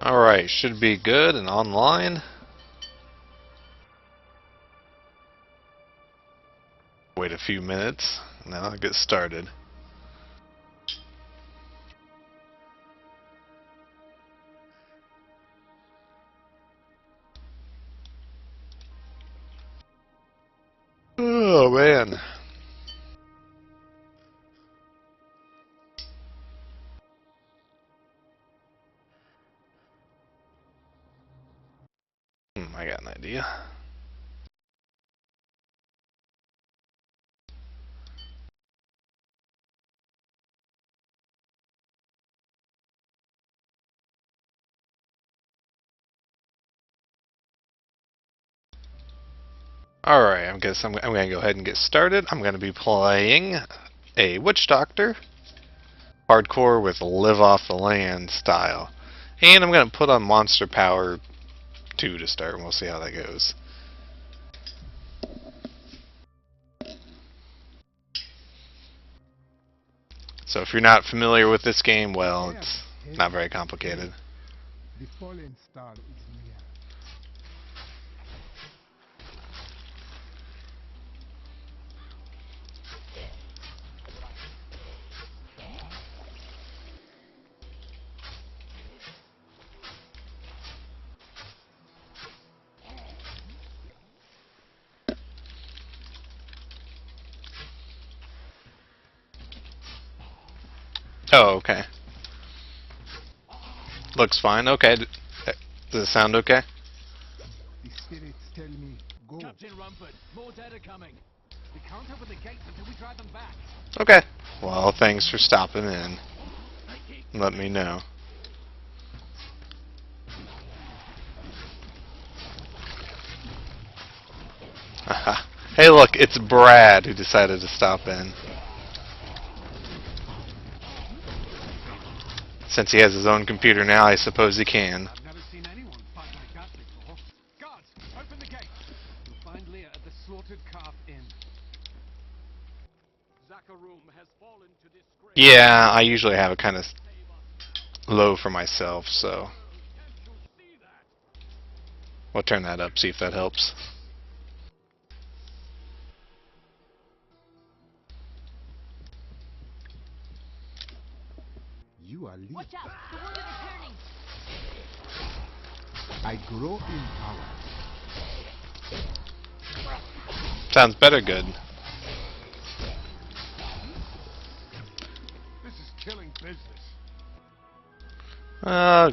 Alright, should be good and online. Wait a few minutes, now I'll get started. Oh man. I got an idea. Alright, I'm gonna go ahead and get started. I'm gonna be playing a Witch Doctor, hardcore with live off the land style. And I'm gonna put on Monster Power 2 to start, and we'll see how that goes. So if you're not familiar with this game, well, it's not very complicated. The fallen star is near. Oh, okay. Looks fine. Okay. Does it sound okay? The spirits tell me, go. Captain Rumford, more dead are coming. We can't open the gates until we drive them back. Okay. Well, thanks for stopping in. Let me know. Hey, look, it's Brad who decided to stop in. Since he has his own computer now, I suppose he can. I've never seen anyone fight like that before. Guards, open the gate. You'll find Leah at the Slaughtered Calf Inn. Zakharum has fallen to disgrace. Yeah, I usually have it kind of low for myself, so we'll turn that up, see if that helps. You are leaving. Watch out! The wounded are turning! I grow in power. Sounds better good. This is killing business.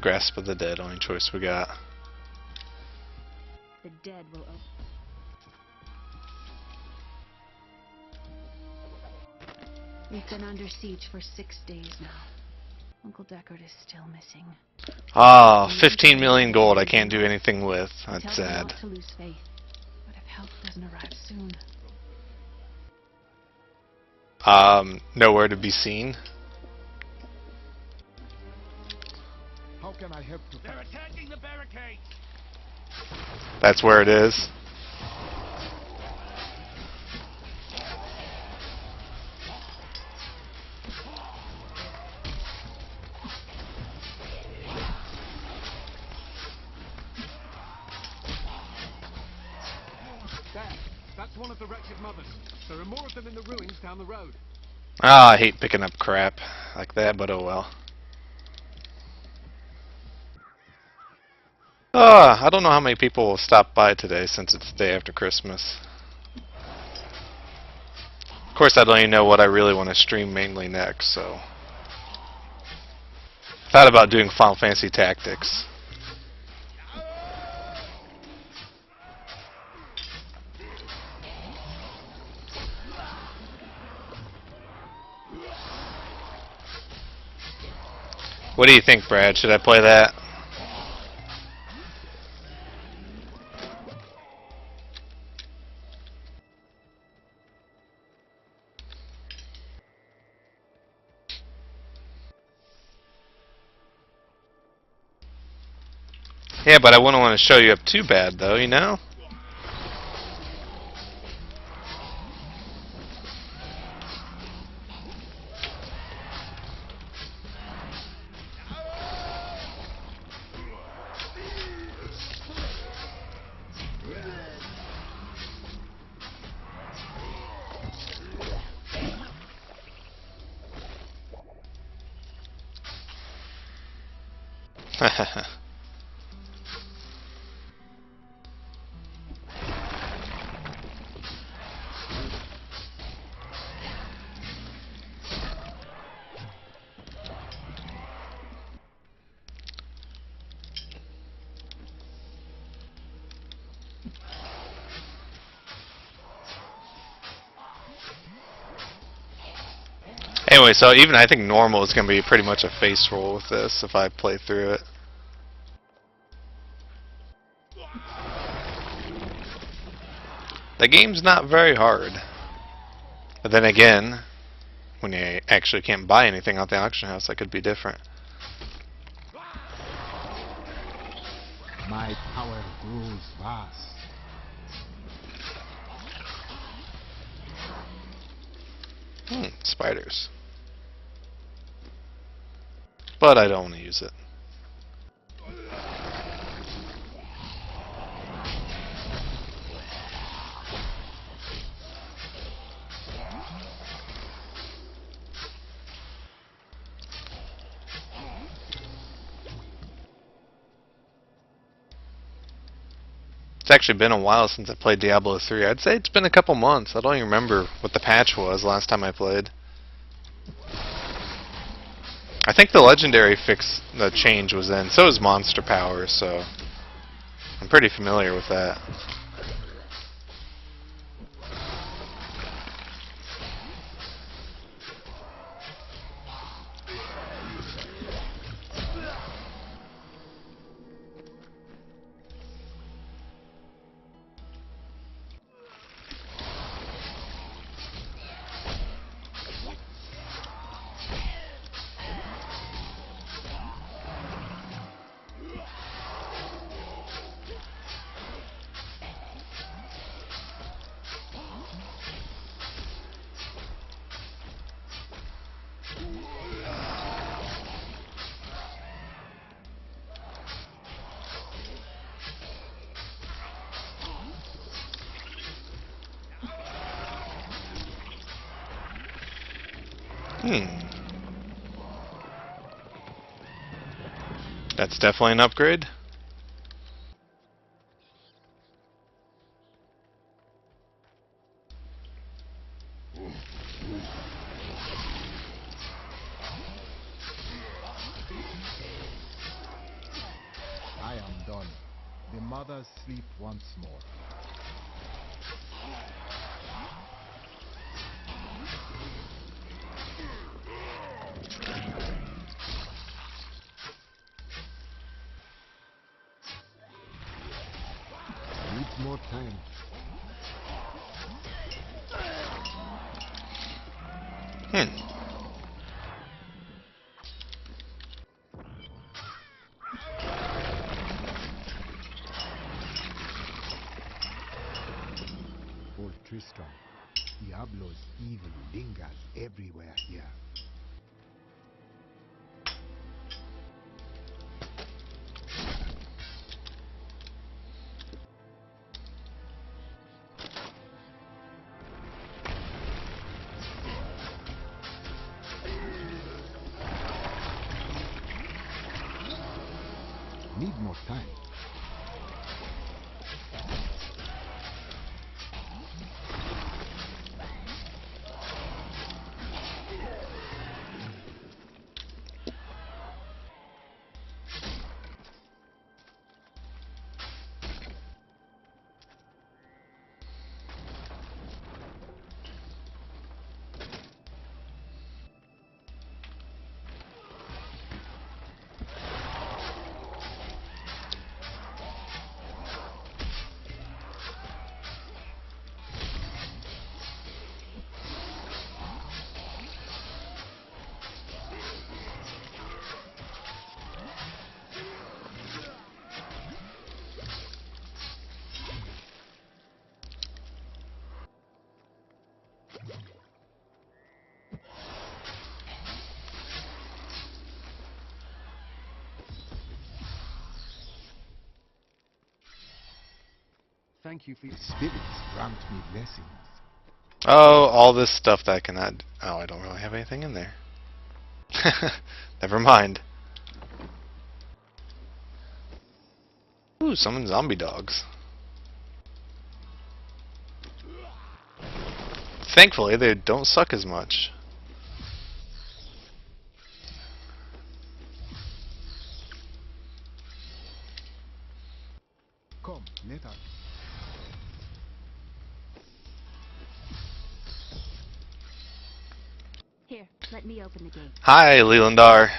Grasp of the Dead, only choice we got. The dead will open. We've been under siege for 6 days now. Uncle Deckard is still missing. 15 million gold I can't do anything with. That's Tell them sad. not to lose faith. But if help doesn't arrive soon, Nowhere to be seen. How can I help to They're attacking the barricades. That's where it is. There. That's one of the wretched mothers. There are more of them in the ruins down the road. I hate picking up crap like that, but oh well. I don't know how many people will stop by today since it's the day after Christmas. Of course, I don't even know what I really want to stream mainly next, so thought about doing Final Fantasy Tactics. What do you think, Brad? Should I play that? Yeah, but I wouldn't want to show you up too bad, though, you know? Anyway, so even I think normal is going to be pretty much a face roll with this if I play through it. The game's not very hard. But then again, when you actually can't buy anything out the auction house, that could be different. My power grows vast. Spiders. But I don't want to use it. It's actually been a while since I played Diablo 3. I'd say it's been a couple months. I don't even remember what the patch was last time I played. I think the legendary fix, the change was in. So is monster power, so I'm pretty familiar with that. That's definitely an upgrade. I am done. The mothers sleep once more. Need more time. Old Tristram, Diablo's evil lingers everywhere here. Need more time. Thank you for your Spirits grant me blessings. Oh, all this stuff that I can add. Oh, I don't really have anything in there. Never mind. Ooh, summon zombie dogs. Thankfully, they don't suck as much. Come, let us. Here, let me open the gate. Hi, Lelandar.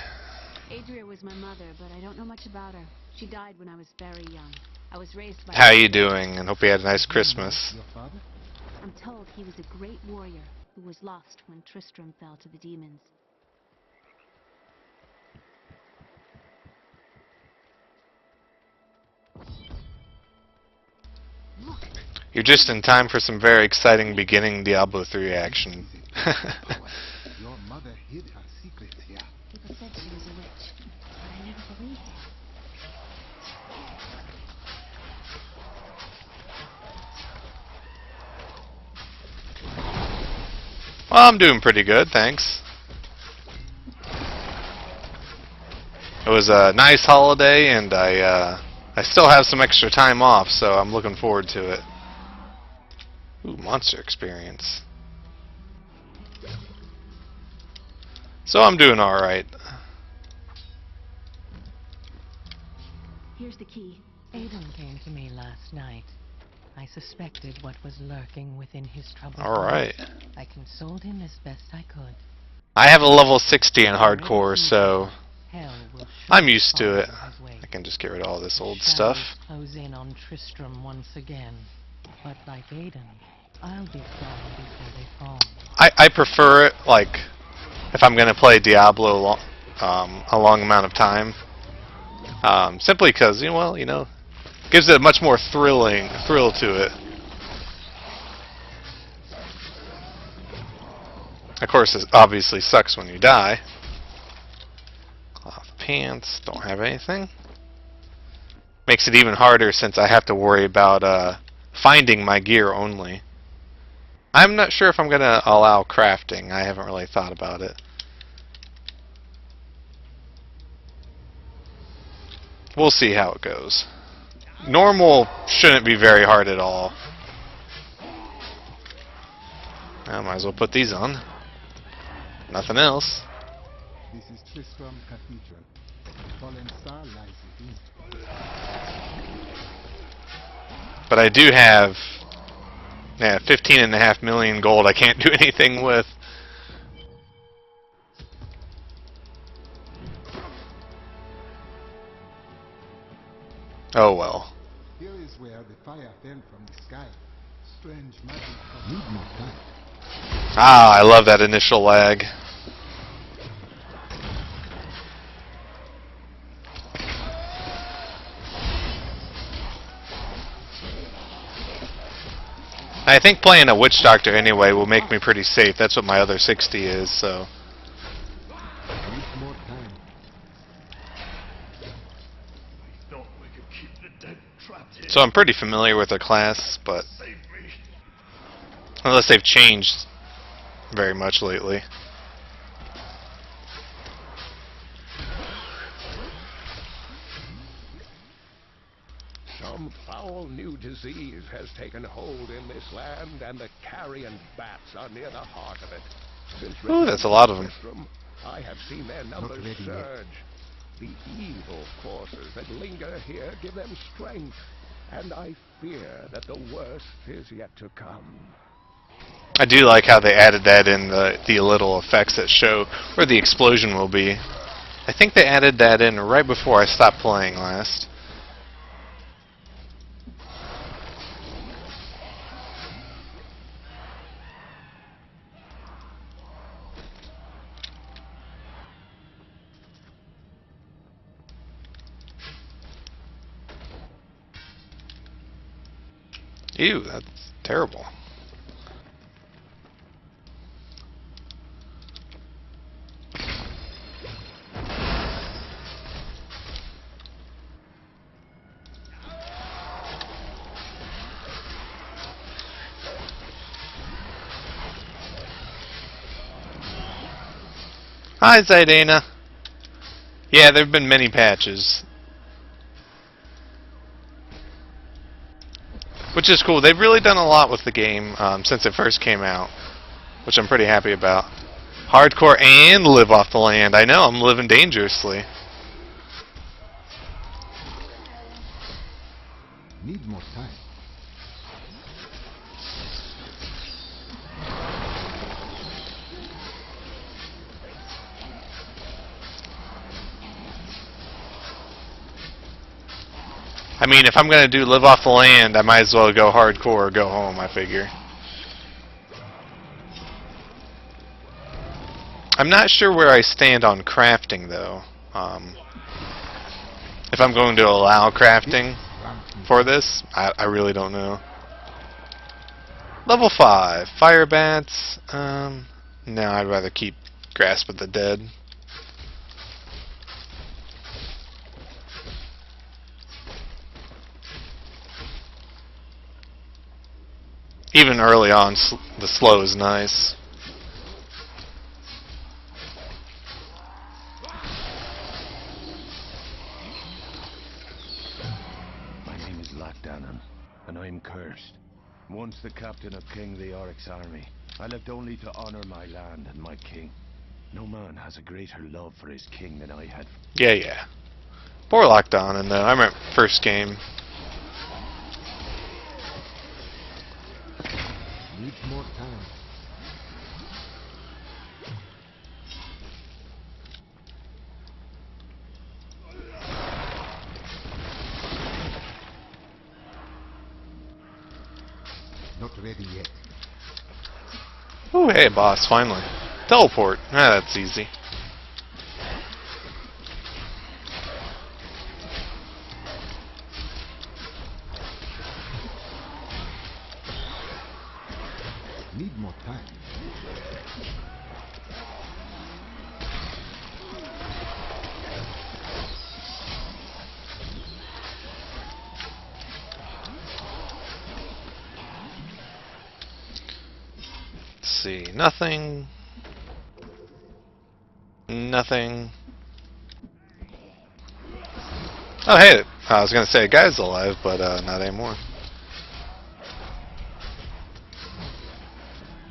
Adria was my mother, but I don't know much about her. She died when I was very young. I was raised by... How you doing? And hope you had a nice Christmas. Your father? I'm told he was a great warrior who was lost when Tristram fell to the demons. You're just in time for some very exciting beginning Diablo 3 action. Your mother hid her secret here. People said she was a witch, but I never believed it. Well, I'm doing pretty good, thanks. It was a nice holiday, and I still have some extra time off, so I'm looking forward to it. Ooh, monster experience. So I'm doing alright. Here's the key. Aiden came to me last night. I suspected what was lurking within his troubled Alright. heart. I consoled him as best I could. I have a level 60 in hardcore, so Hell will I'm surely used to fall it. in his way. I can just get rid of all this old The stuff. shadows close in on Tristram once again. But like Aiden, I'll be gone before they fall. I prefer it, like, if I'm going to play Diablo a long amount of time. Simply because, gives it a much more thrill to it. Of course, it obviously sucks when you die. Cloth pants, don't have anything. Makes it even harder since I have to worry about finding my gear only. I'm not sure if I'm going to allow crafting. I haven't really thought about it. We'll see how it goes. Normal shouldn't be very hard at all. I might as well put these on. Nothing else. This is Tristram Cathedral. Fallen Star lies within. But I do have 15.5 million gold I can't do anything with. Oh well. Here is where the fire fell from the sky. Strange magic from midnight light. Ah, I love that initial lag. I think playing a witch doctor anyway will make me pretty safe. That's what my other 60 is, so. Need more time. So I'm pretty familiar with their class, but unless they've changed very much lately. Some foul new disease has taken hold in this land, and the carrion bats are near the heart of it. Since Ooh, that's a lot of them. Tristram, I have seen their numbers ready yet. surge. The evil forces that linger here give them strength, and I fear that the worst is yet to come. I do like how they added that in the little effects that show where the explosion will be. I think they added that in right before I stopped playing last. Ew, that's terrible. Hi, Zidana. Yeah, there have been many patches. which is cool. They've really done a lot with the game since it first came out, which I'm pretty happy about. Hardcore and live off the land. I know, I'm living dangerously. Need more time. I mean, if I'm going to do live off the land, I might as well go hardcore or go home, I figure. I'm not sure where I stand on crafting, though. If I'm going to allow crafting for this, I really don't know. Level 5, Fire Bats. No, I'd rather keep Grasp of the Dead. Even early on, the slow is nice. My name is Lockdown, and I'm cursed. Once the captain of King the Oryx army, I lived only to honor my land and my king. No man has a greater love for his king than I had. Yeah. Poor Lockdown, and I remember first game. Need more time. Not ready yet. Oh, hey, boss, finally. Teleport. That's easy. Need more time. Let's see. Nothing. Nothing. Oh, hey. I was going to say a guy's alive, but not anymore.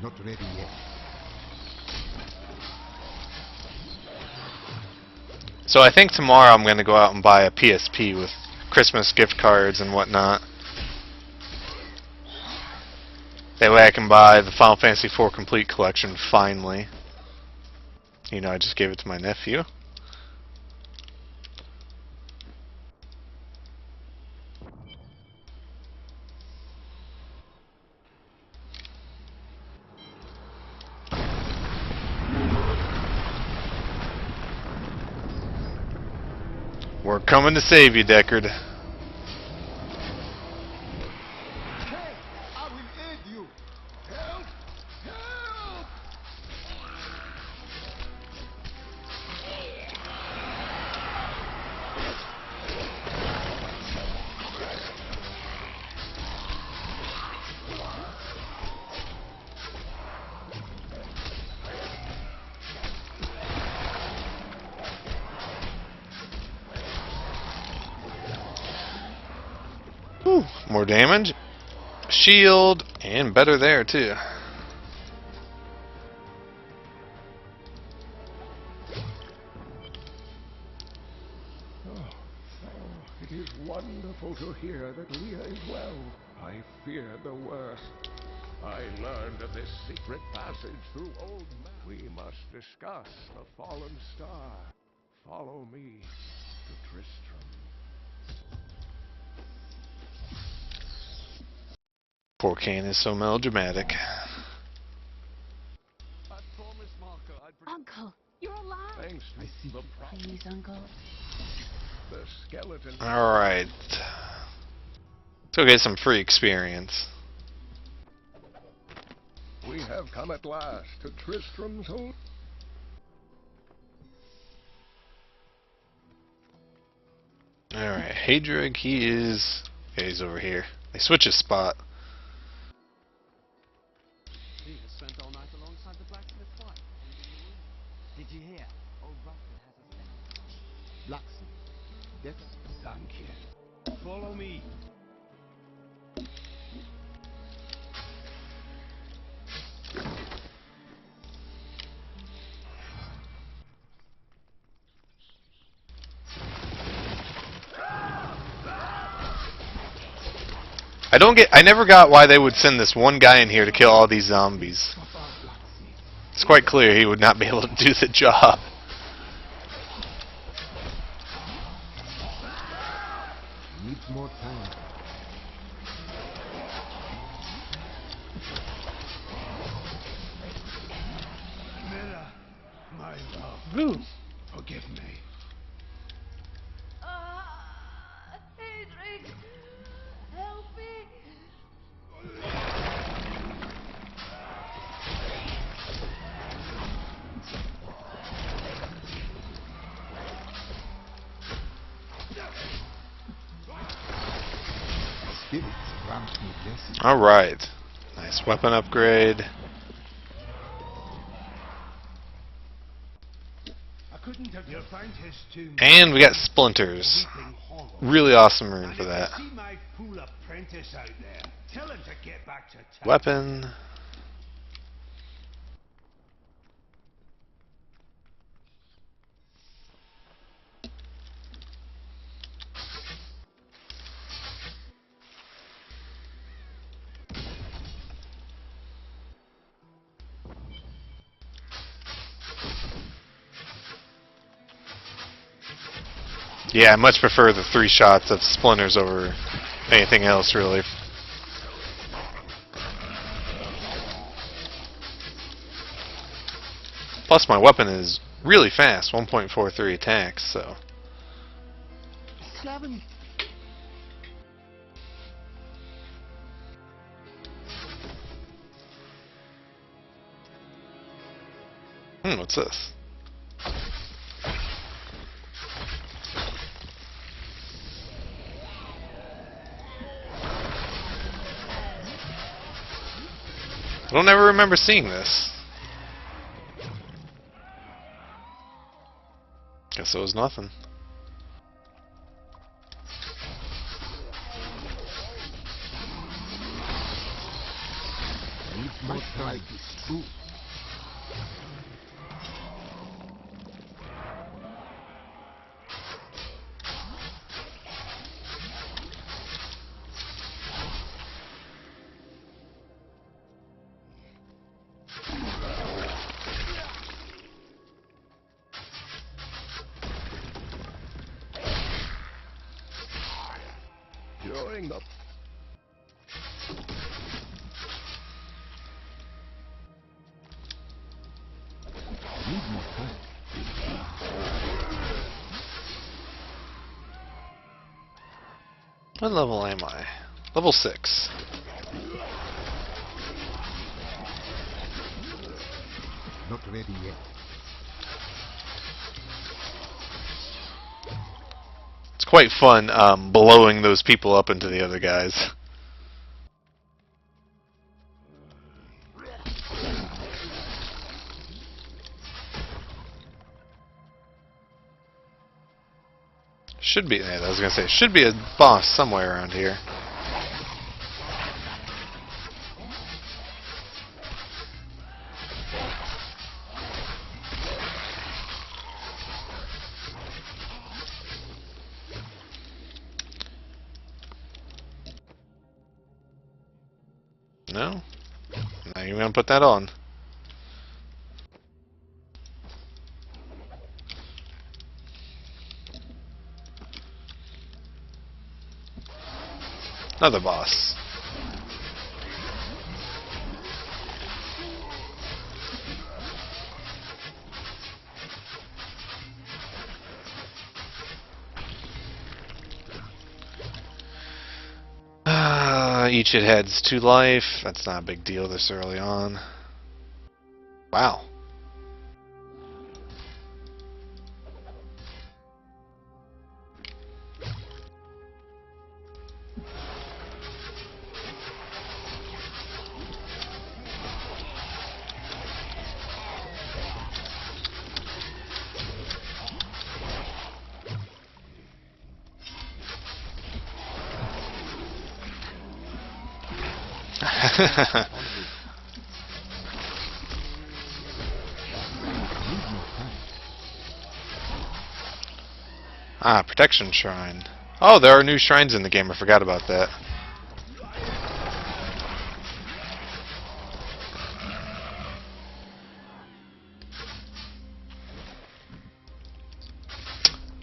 Not ready yet. So I think tomorrow I'm going to go out and buy a PSP with Christmas gift cards and whatnot. That way I can buy the Final Fantasy IV Complete Collection finally. You know, I just gave it to my nephew. We're coming to save you, Deckard. Okay, I will aid you. Help! Help! Whew, more damage. Shield, and better there, too. It is wonderful to hear that Leah is well. I feared the worst. I learned of this secret passage through old man. We must discuss the fallen star. Follow me to Tristram. Poor Kane is so melodramatic. I promised Marco I'd Uncle, you're alive. Thanks to the Please, Uncle. the skeleton. Alright. Let's go get some free experience. We have come at last to Tristram's home. Alright, Hadrig, he's over here. They switch his spot. He has spent all night alongside the blacksmith's wife. Did you hear? Old Rufford has us down. Blacksmith. That's Thank you. Follow me. I never got why they would send this one guy in here to kill all these zombies. It's quite clear he would not be able to do the job. Needs more time. Miller, my love, forgive me. Adric, help me. Spirits grant me blessing. Alright. Nice weapon upgrade. I couldn't have you'll find his tomb. And we got splinters. Weeping Hollow. Really awesome rune And for if that. you see my fool apprentice out there, tell him to get back to town. Weapon. Yeah, I much prefer the 3 shots of splinters over anything else, really. Plus, my weapon is really fast, 1.43 attacks, so... Slaven. What's this? I don't ever remember seeing this. Guess it was nothing. Needs more time. Is true. During the Need more time. What level am I? Level 6. Not ready yet. It's quite fun blowing those people up into the other guys. Should be, yeah, I was gonna say, should be a boss somewhere around here. No? Not even gonna put that on. Another boss. Each it heads 2 life. That's not a big deal this early on. Wow. Protection shrine. Oh, there are new shrines in the game. I forgot about that.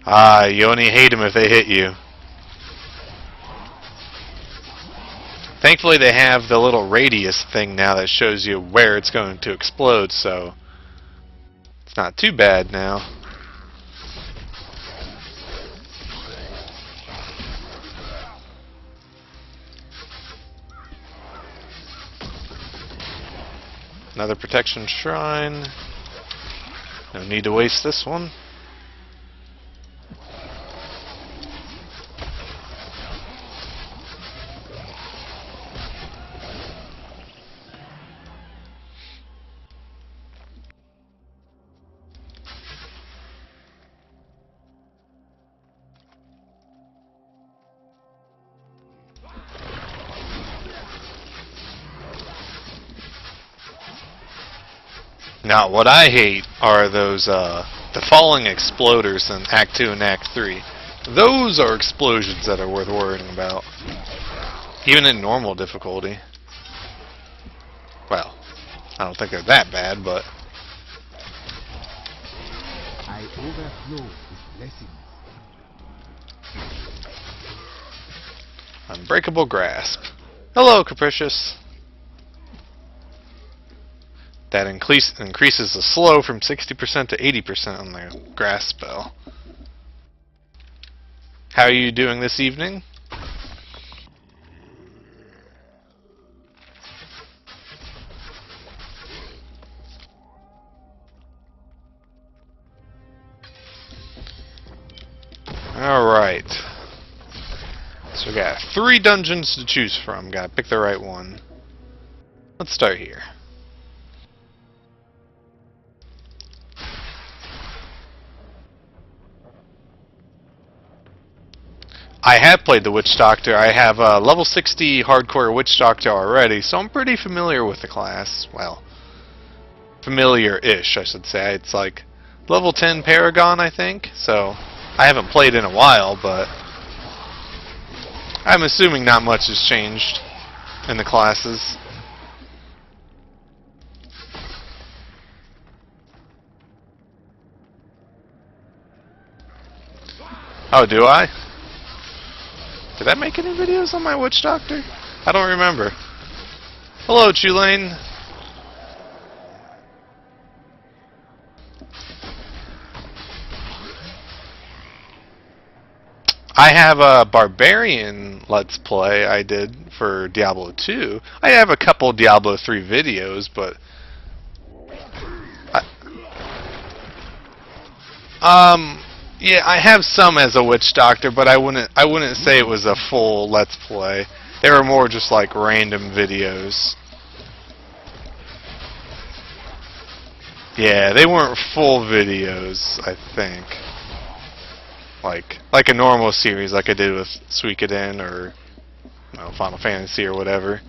Ah, you only hate them if they hit you. Thankfully they have the little radius thing now that shows you where it's going to explode, so it's not too bad now. Another protection shrine. No need to waste this one. Now, what I hate are those, the falling exploders in Act 2 and Act 3. Those are explosions that are worth worrying about. Even in normal difficulty. Well, I don't think they're that bad, but... I overflow with blessings. Unbreakable Grasp. Hello, Capricious. That increases the slow from 60% to 80% on the Grasp spell. How are you doing this evening? Alright. So we got 3 dungeons to choose from. Gotta pick the right one. Let's start here. I have played the Witch Doctor. I have a level 60 hardcore Witch Doctor already, so I'm pretty familiar with the class. Well, familiar-ish, I should say. It's like level 10 Paragon, I think. So I haven't played in a while, but I'm assuming not much has changed in the classes. Oh, do I? Did I make any videos on my Witch Doctor? I don't remember. Hello, Tulane. I have a Barbarian Let's Play I did for Diablo 2. I have a couple Diablo 3 videos, but... yeah, I have some as a Witch Doctor, but I wouldn't say it was a full Let's Play. They were more just like random videos. Yeah, they weren't full videos, I think. Like a normal series like I did with Suikoden or Final Fantasy or whatever.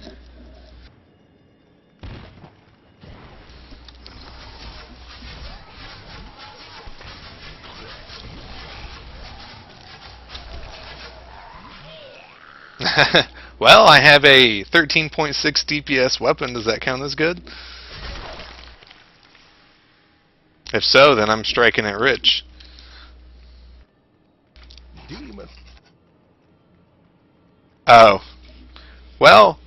Well, I have a 13.6 DPS weapon. Does that count as good? If so, then I'm striking it rich. Demon. Oh. Well,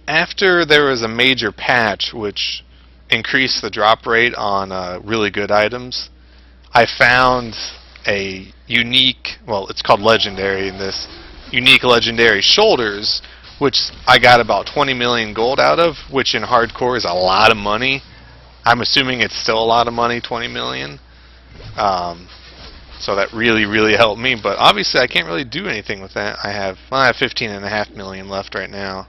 after there was a major patch which increased the drop rate on really good items, I found a unique, well, it's called legendary in this, unique legendary shoulders, which I got about 20 million gold out of, which in hardcore is a lot of money. I'm assuming it's still a lot of money, 20 million. So that really, really helped me, but obviously I can't really do anything with that. I have 15.5 million left right now.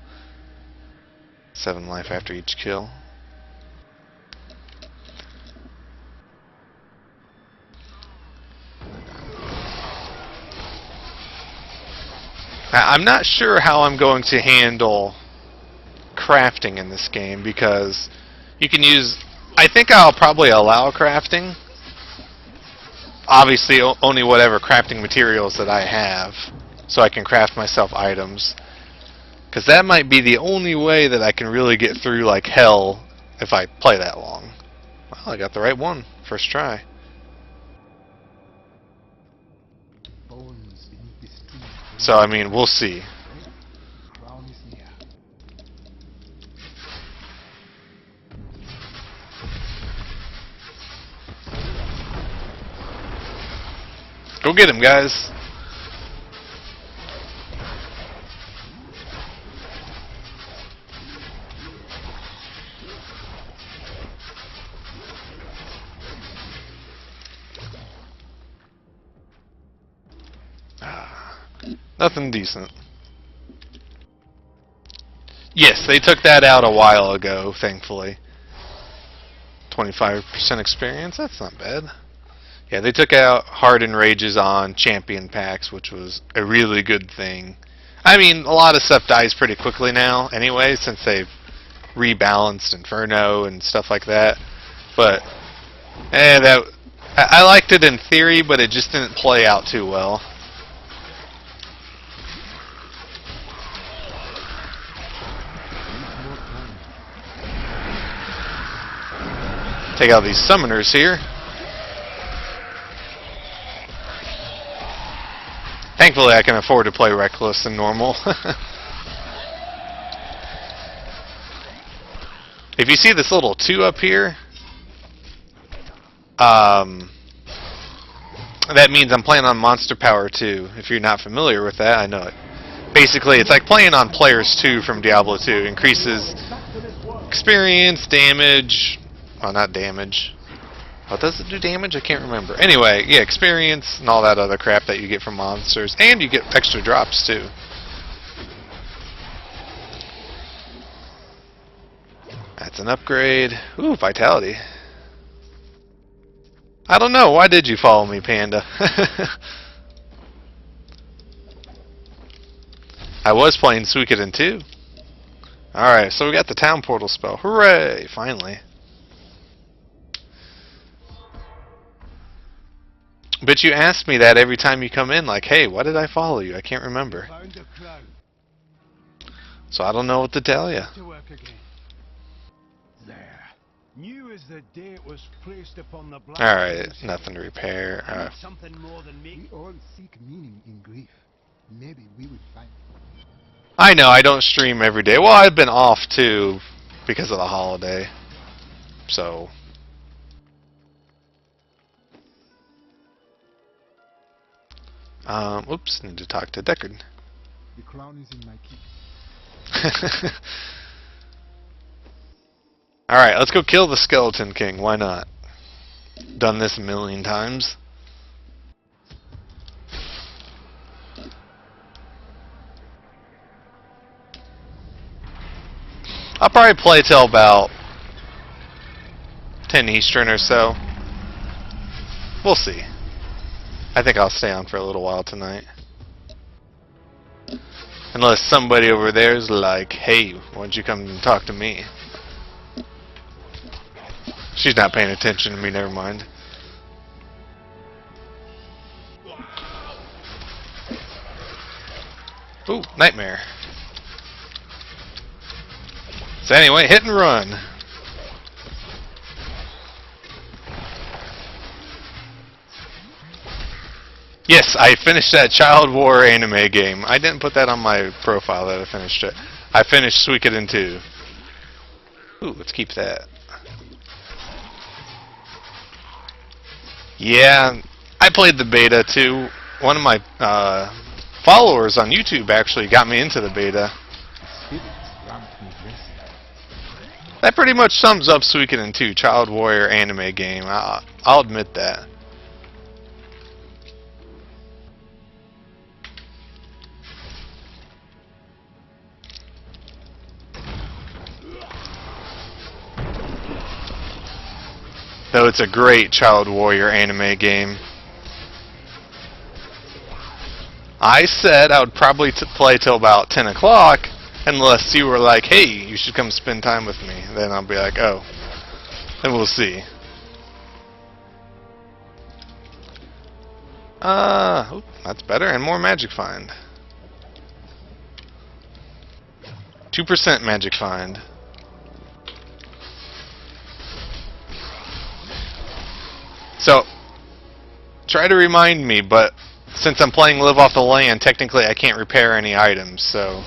7 life after each kill. I'm not sure how I'm going to handle crafting in this game, because you can use... I think I'll probably allow crafting. Obviously, only whatever crafting materials that I have, so I can craft myself items. Because that might be the only way that I can really get through like hell if I play that long. Well, I got the right one. First try. bones beneath the stream. So, I mean, we'll see. The crown is near. Go get him, guys. Nothing decent. Yes, they took that out a while ago, thankfully. 25% experience, that's not bad. Yeah, they took out Hardened Rages on champion packs, which was a really good thing. I mean, a lot of stuff dies pretty quickly now anyway, since they've rebalanced Inferno and stuff like that. But, I liked it in theory, but it just didn't play out too well. Take out these summoners here. Thankfully, I can afford to play Reckless and normal. If you see this little 2 up here, that means I'm playing on Monster Power 2. If you're not familiar with that, I know it. Basically, it's like playing on Players 2 from Diablo 2. Increases experience, damage. Well, not damage. Oh, does it do damage? I can't remember. Anyway, yeah, experience and all that other crap that you get from monsters. And you get extra drops, too. That's an upgrade. Ooh, vitality. I don't know. Why did you follow me, Panda? I was playing Suikoden 2. Alright, so we got the town portal spell. Hooray! Finally. But you ask me that every time you come in, like, hey, why did I follow you? I can't remember. Found the crown. So I don't know what to tell you. To work again. There. New as the day it was placed upon the black. Alright, nothing to repair. I need something more than me. We all seek meaning in grief. Maybe we would find it. I know, I don't stream every day. Well, I've been off, too, because of the holiday. So... oops, need to talk to Deckard. The crown is in my keep. Alright, let's go kill the Skeleton King. Why not? Done this a million times. I'll probably play till about 10 Eastern or so. We'll see. I think I'll stay on for a little while tonight. Unless somebody over there is like, hey, why don't you come and talk to me? She's not paying attention to me, never mind. Ooh, Nightmare. So anyway, hit and run. Yes, I finished that Child War anime game. I didn't put that on my profile that I finished it. I finished Suikoden 2. Ooh, let's keep that. Yeah, I played the beta too. One of my followers on YouTube actually got me into the beta. That pretty much sums up Suikoden 2, Child Warrior anime game. I'll admit that. Though it's a great Child Warrior anime game. I said I would probably play till about 10 o'clock, unless you were like, hey, you should come spend time with me. Then I'll be like, oh. Then we'll see. Oop, that's better, and more Magic Find. 2% Magic Find. So, try to remind me, but since I'm playing Live Off the Land, technically I can't repair any items, so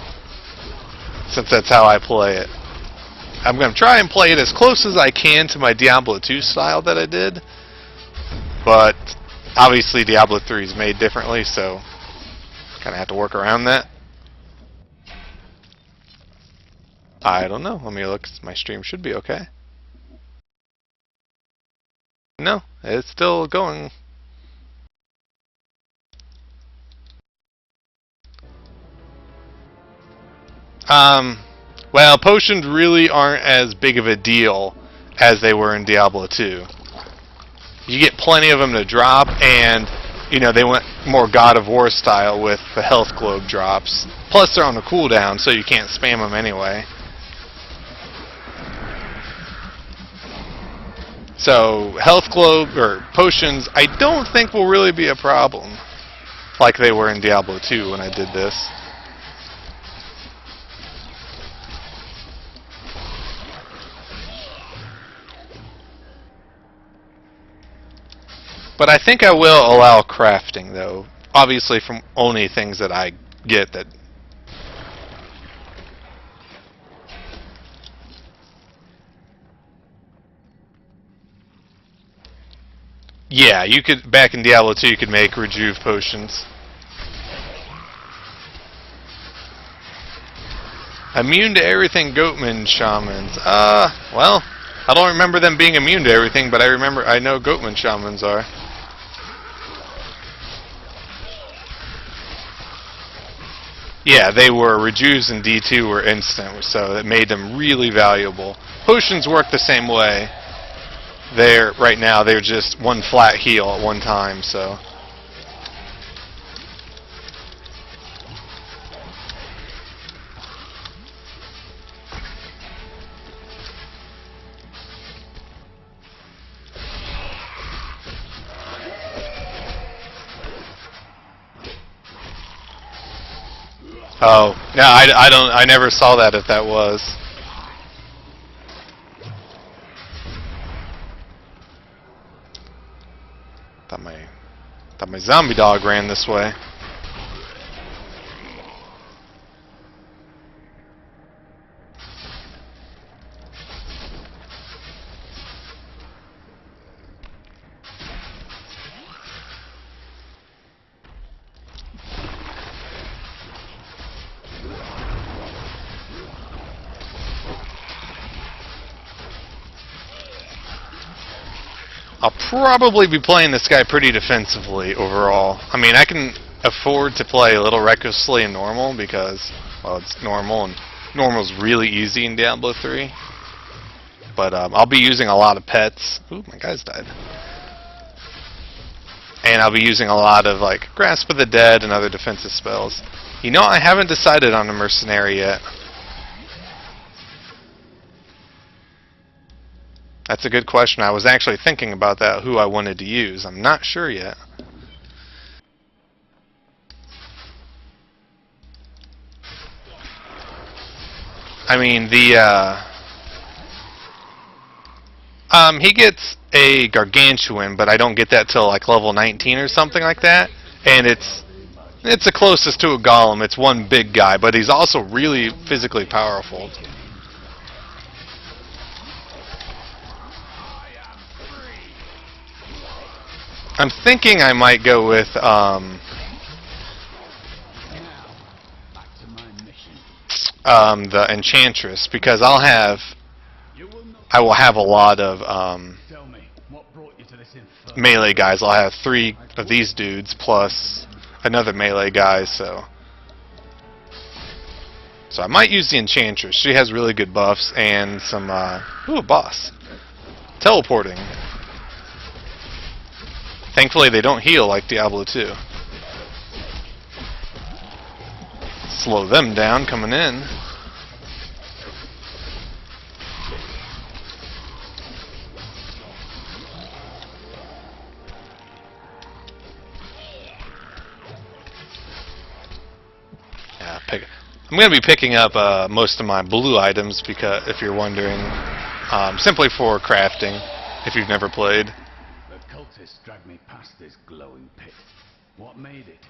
since that's how I play it. I'm going to try and play it as close as I can to my Diablo 2 style that I did, but obviously Diablo 3 is made differently, so kind of have to work around that. I don't know. Let me look. My stream should be okay. No, it's still going. Well, potions really aren't as big of a deal as they were in Diablo 2. You get plenty of them to drop, and you know they went more God of War style with the health globe drops. Plus, they're on a cooldown, so you can't spam them anyway. So, health globe or potions, I don't think will really be a problem, like they were in Diablo 2 when I did this. But I think I will allow crafting, though. Obviously from only things that I get that... Yeah, you could, back in Diablo 2, you could make rejuve potions. Immune to everything Goatman shamans. Well, I don't remember them being immune to everything, but I know Goatman shamans are. Yeah, they were. Rejuves in D2 were instant, so that made them really valuable. Potions work the same way. Right now, they're just one flat heal at one time, so... Oh, no, I never saw that if that was. Thought my zombie dog ran this way. I'll probably be playing this guy pretty defensively overall. I mean, I can afford to play a little recklessly in normal because, well, it's normal, and normal's really easy in Diablo 3. But I'll be using a lot of pets. Ooh, my guy's died. And I'll be using a lot of, like, Grasp of the Dead and other defensive spells. You know, I haven't decided on a mercenary yet. That's a good question. I was actually thinking about that, who I wanted to use. I'm not sure yet. I mean, he gets a Gargantuan, but I don't get that till like level 19 or something like that. And it's the closest to a Golem. It's one big guy, but he's also really physically powerful. I'm thinking I might go with the Enchantress, because I will have a lot of melee guys. I'll have 3 of these dudes plus another melee guy, so I might use the Enchantress. She has really good buffs and some ooh, a boss. Teleporting. Thankfully, they don't heal like Diablo 2. Slow them down coming in. Yeah, I'm going to be picking up most of my blue items, because if you're wondering, simply for crafting, if you've never played. The cultists dragged me past this glowing pit. What made it?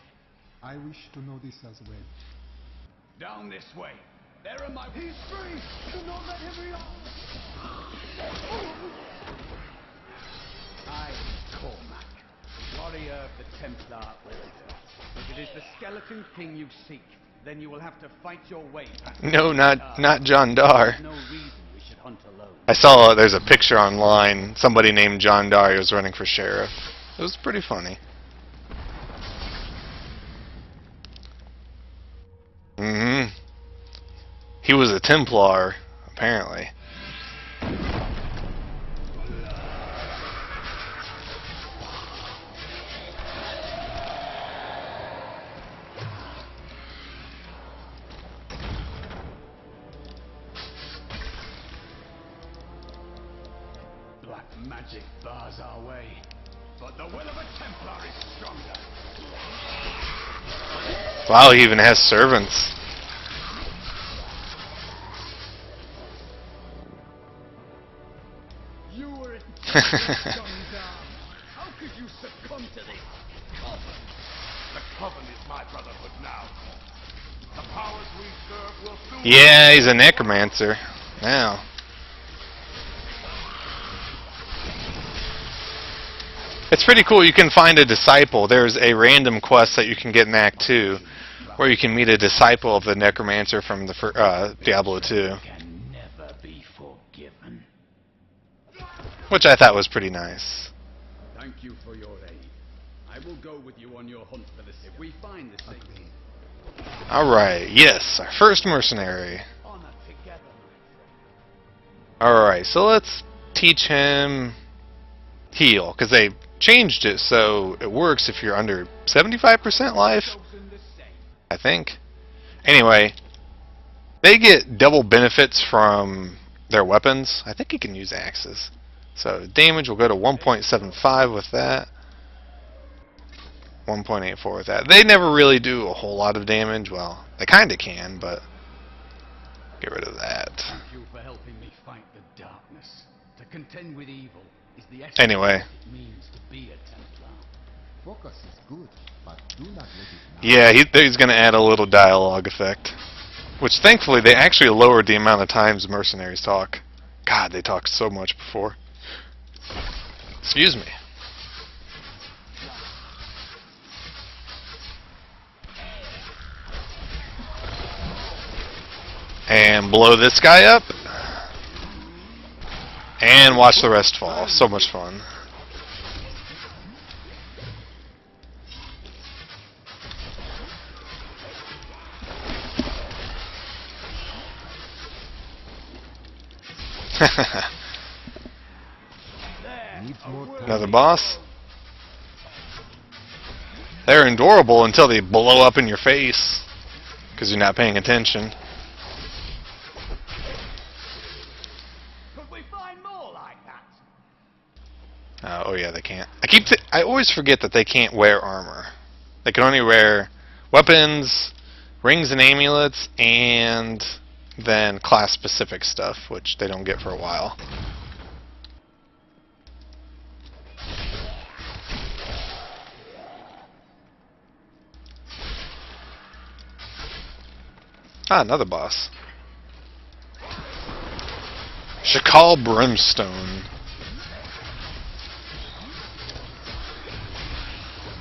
I wish to know this as well. Down this way. There are my... He's free! Do not let him reload! I am Cormac, warrior of the Templar Order. If it is the Skeleton King you seek, then you will have to fight your way past... No, not John Dar. There's no reason we should hunt alone. I saw there's a picture online. Somebody named John Dar was running for sheriff. It was pretty funny. Mm-hmm. He was a Templar, apparently. Black magic bars our way, but the will of a Templar is stronger. Wow, he even has servants. You were in How could you succumb to this coven? The coven is my brotherhood now. The powers we serve will soon... Yeah, he's a necromancer. Now. It's pretty cool. You can find a disciple. There's a random quest that you can get in Act 2 where you can meet a disciple of the necromancer from the Diablo 2. Can never be forgiven. Which I thought was pretty nice. Thank you for your aid. I will go with you on your hunt for the... If we find the Satan, Alright, yes, our first mercenary. honor together, Alright, so let's teach him heal, because they changed it so it works if you're under 75% life, chosen the same. I think. Anyway, they get double benefits from their weapons. I think he can use axes. So damage will go to 1.75 with that. 1.84 with that. They never really do a whole lot of damage. Well, they kind of can, but get rid of that. Thank you for helping me fight the darkness. To contend with evil is the essence Anyway. of what it means to be a Templar. Focus is good, but do not let it now. Yeah, he's going to add a little dialogue effect. Which, thankfully, they actually lowered the amount of times mercenaries talk. God, they talked so much before. Excuse me. And blow this guy up. And watch the rest fall. So much fun. Needs more time. Another boss. They're endurable until they blow up in your face. Because you're not paying attention. Could we find more like that? Oh yeah, they can't. I always forget that they can't wear armor. They can only wear weapons, rings and amulets, and then class-specific stuff, which they don't get for a while. Ah, another boss. Shakal Brimstone.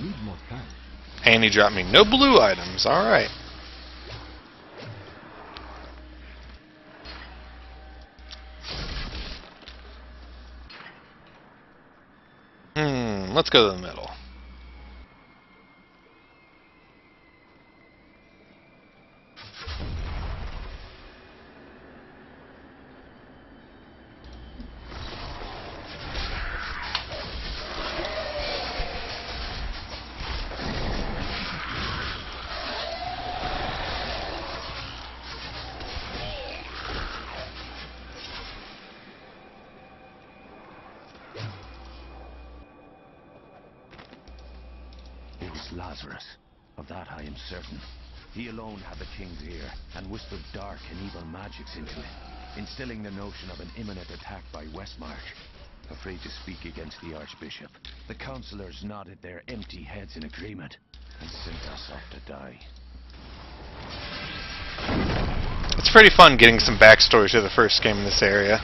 Need more time. And he dropped me no blue items. Alright. Let's go to the middle. It was Lazarus. Of that I am certain. He alone had the king's ear, and whispered dark and evil magics into it, instilling the notion of an imminent attack by Westmarch. Afraid to speak against the Archbishop. The councillors nodded their empty heads in agreement and sent us off to die. It's pretty fun getting some backstory to the first game in this area.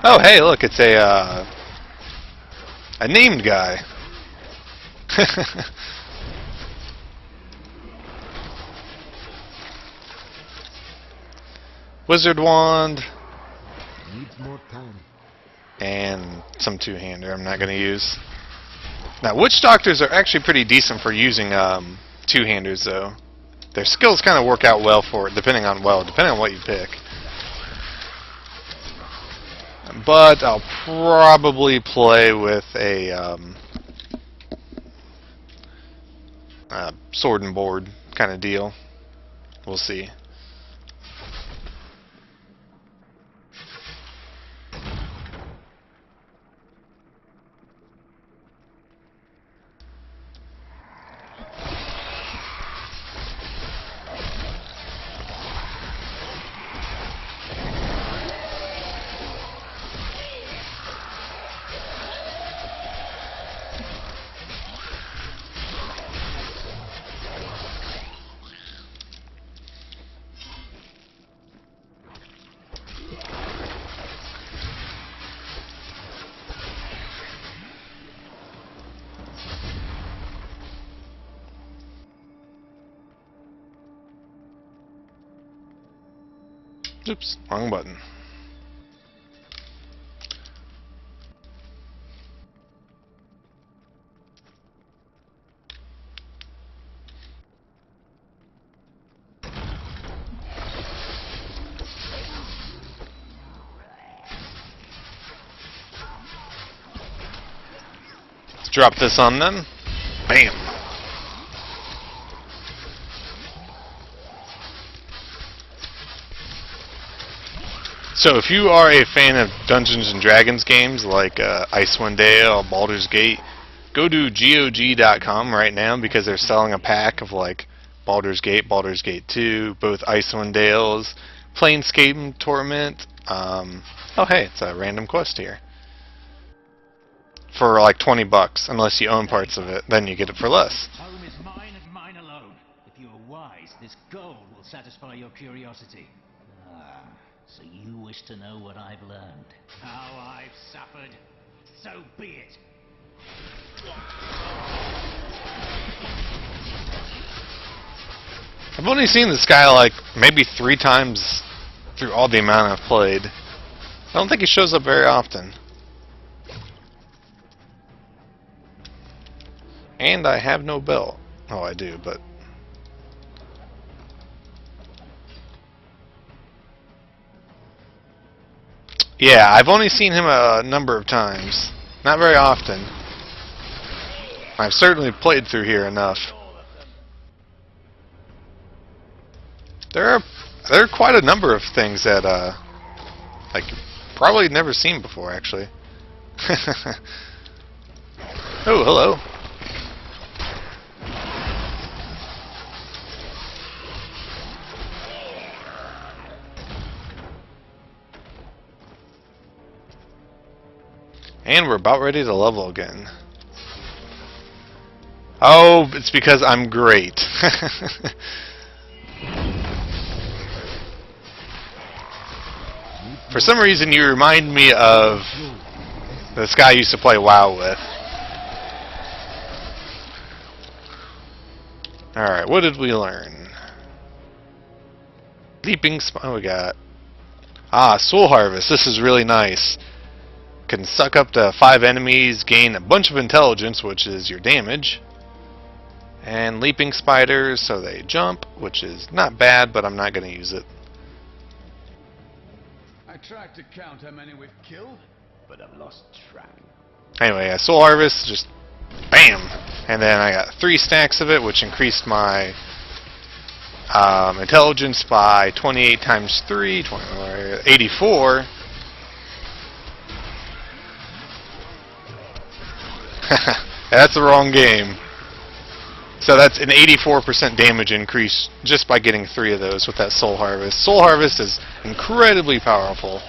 Oh, hey, look, it's a named guy. Wizard wand. Needs more time. And some two-hander I'm not going to use. Now, witch doctors are actually pretty decent for using two-handers, though. Their skills kind of work out well for it, depending on what you pick. But I'll probably play with a sword and board kind of deal. We'll see. Oops, wrong button. Let's drop this on them. Bam. So if you are a fan of Dungeons and Dragons games like Icewind Dale, Baldur's Gate, go to GOG.com right now because they're selling a pack of like Baldur's Gate 2, both Icewind Dales, Planescape Torment. Oh hey, it's a random quest here. For like $20, unless you own parts of it, then you get it for less. Home is mine and mine alone. If you are wise, this gold will satisfy your curiosity. Ah, so you wish to know what I've learned? How I've suffered. So be it. I've only seen this guy like maybe 3 times through all the amount I've played. I don't think he shows up very often. And I have no belt. Oh, I do, but... Yeah, I've only seen him a number of times. Not very often. I've certainly played through here enough. There are quite a number of things that like probably never seen before, actually. Oh, hello. And we're about ready to level again. Oh, it's because I'm great. For some reason, you remind me of this guy I used to play WoW with. Alright, what did we learn? Leaping we got... Soul Harvest. This is really nice. Can suck up to 5 enemies, gain a bunch of intelligence, which is your damage. And Leaping Spiders, so they jump, which is not bad, but I'm not going to use it. I tried to count how many we've killed, but I've lost track. Anyway, Soul Harvest, just bam! And then I got 3 stacks of it, which increased my intelligence by 28 times 3, 84. That's the wrong game. So that's an 84% damage increase just by getting 3 of those with that Soul Harvest. Soul Harvest is incredibly powerful.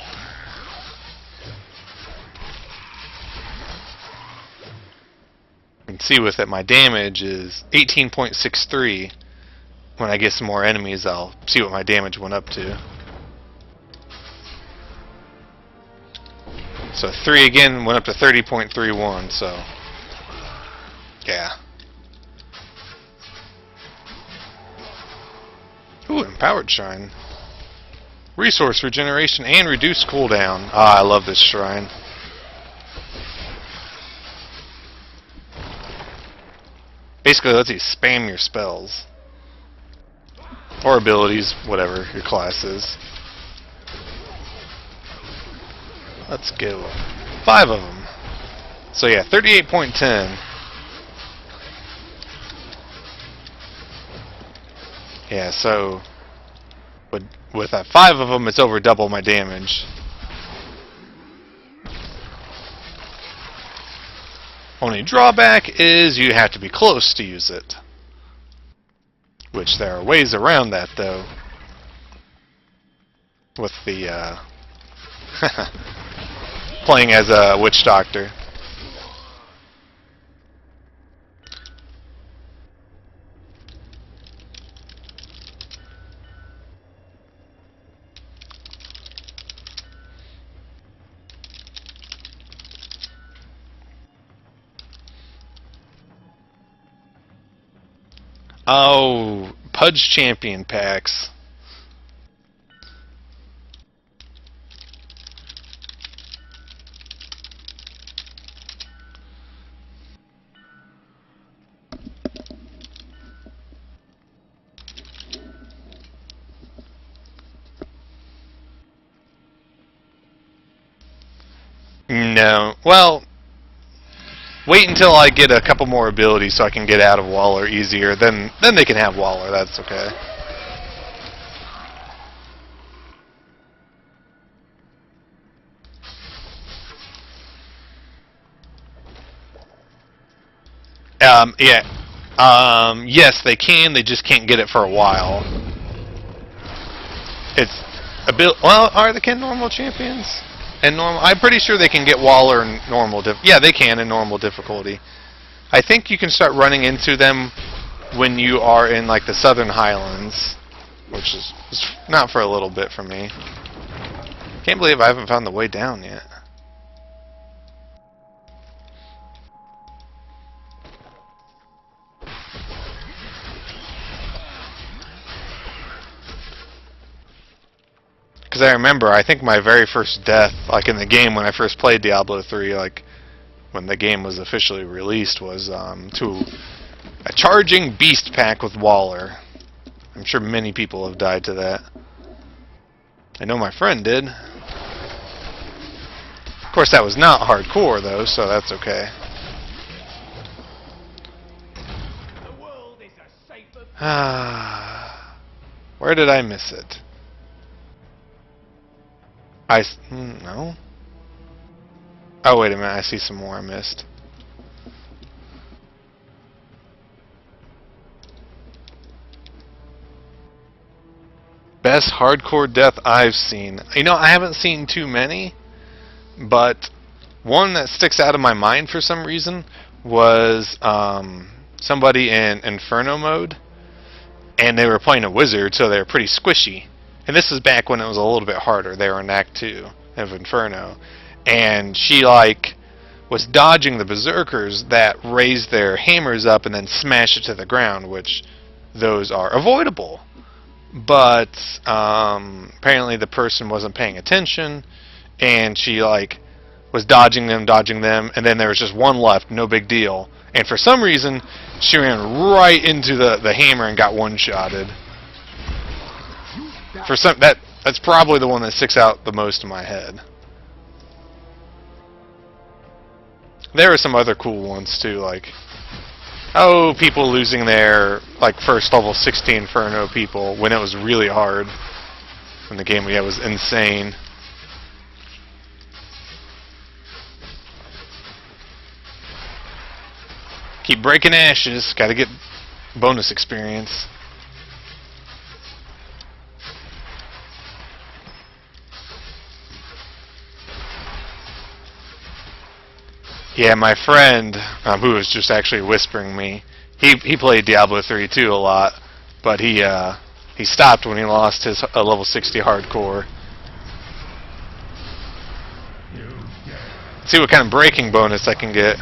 You can see with it my damage is 18.63. When I get some more enemies, I'll see what my damage went up to. So 3 again went up to 30.31, so yeah. Ooh, Empowered Shrine. Resource regeneration and reduced cooldown. Ah, I love this shrine. Basically, it lets you spam your spells. Or abilities, whatever your class is. Let's go. 5 of them. So yeah, 38.10. Yeah, so with 5 of them, it's over double my damage. Only drawback is you have to be close to use it. Which there are ways around that, though. With the playing as a witch doctor. Oh, Pudge Champion packs. No. Well, wait until I get a couple more abilities so I can get out of Waller easier. Then they can have Waller. That's okay. Yeah. Yes, they can. They just can't get it for a while. It's a bit. Well, are they can normal champions? And normal. I'm pretty sure they can get Waller in normal. Yeah, they can in normal difficulty. I think you can start running into them when you are in like the Southern Highlands, which is not for a little bit for me. Can't believe I haven't found the way down yet. Because I remember, I think my very first death, like in the game when I first played Diablo 3, like when the game was officially released, was to a charging beast pack with Waller. I'm sure many people have died to that. I know my friend did. Of course, that was not hardcore, though, so that's okay. The world is a safer. Ah, where did I miss it? No. Oh, wait a minute. I see some more I missed. Best hardcore death I've seen. You know, I haven't seen too many, but one that sticks out of my mind for some reason was somebody in Inferno mode, and they were playing a wizard, so they were pretty squishy. And this is back when it was a little bit harder. They were in Act 2 of Inferno. And she, like, was dodging the berserkers that raised their hammers up and then smash it to the ground, which those are avoidable. But apparently the person wasn't paying attention, and she, like, was dodging them, and then there was just one left, no big deal. And for some reason, she ran right into the hammer and got one-shotted. For some, that's probably the one that sticks out the most in my head. There are some other cool ones too, like people losing their like first level 60 Inferno people when it was really hard. When the game was insane. Keep breaking ashes. Gotta get bonus experience. Yeah, my friend, who was just actually whispering me, he played Diablo 3 too a lot, but he stopped when he lost his level 60 hardcore. Let's see what kind of breaking bonus I can get.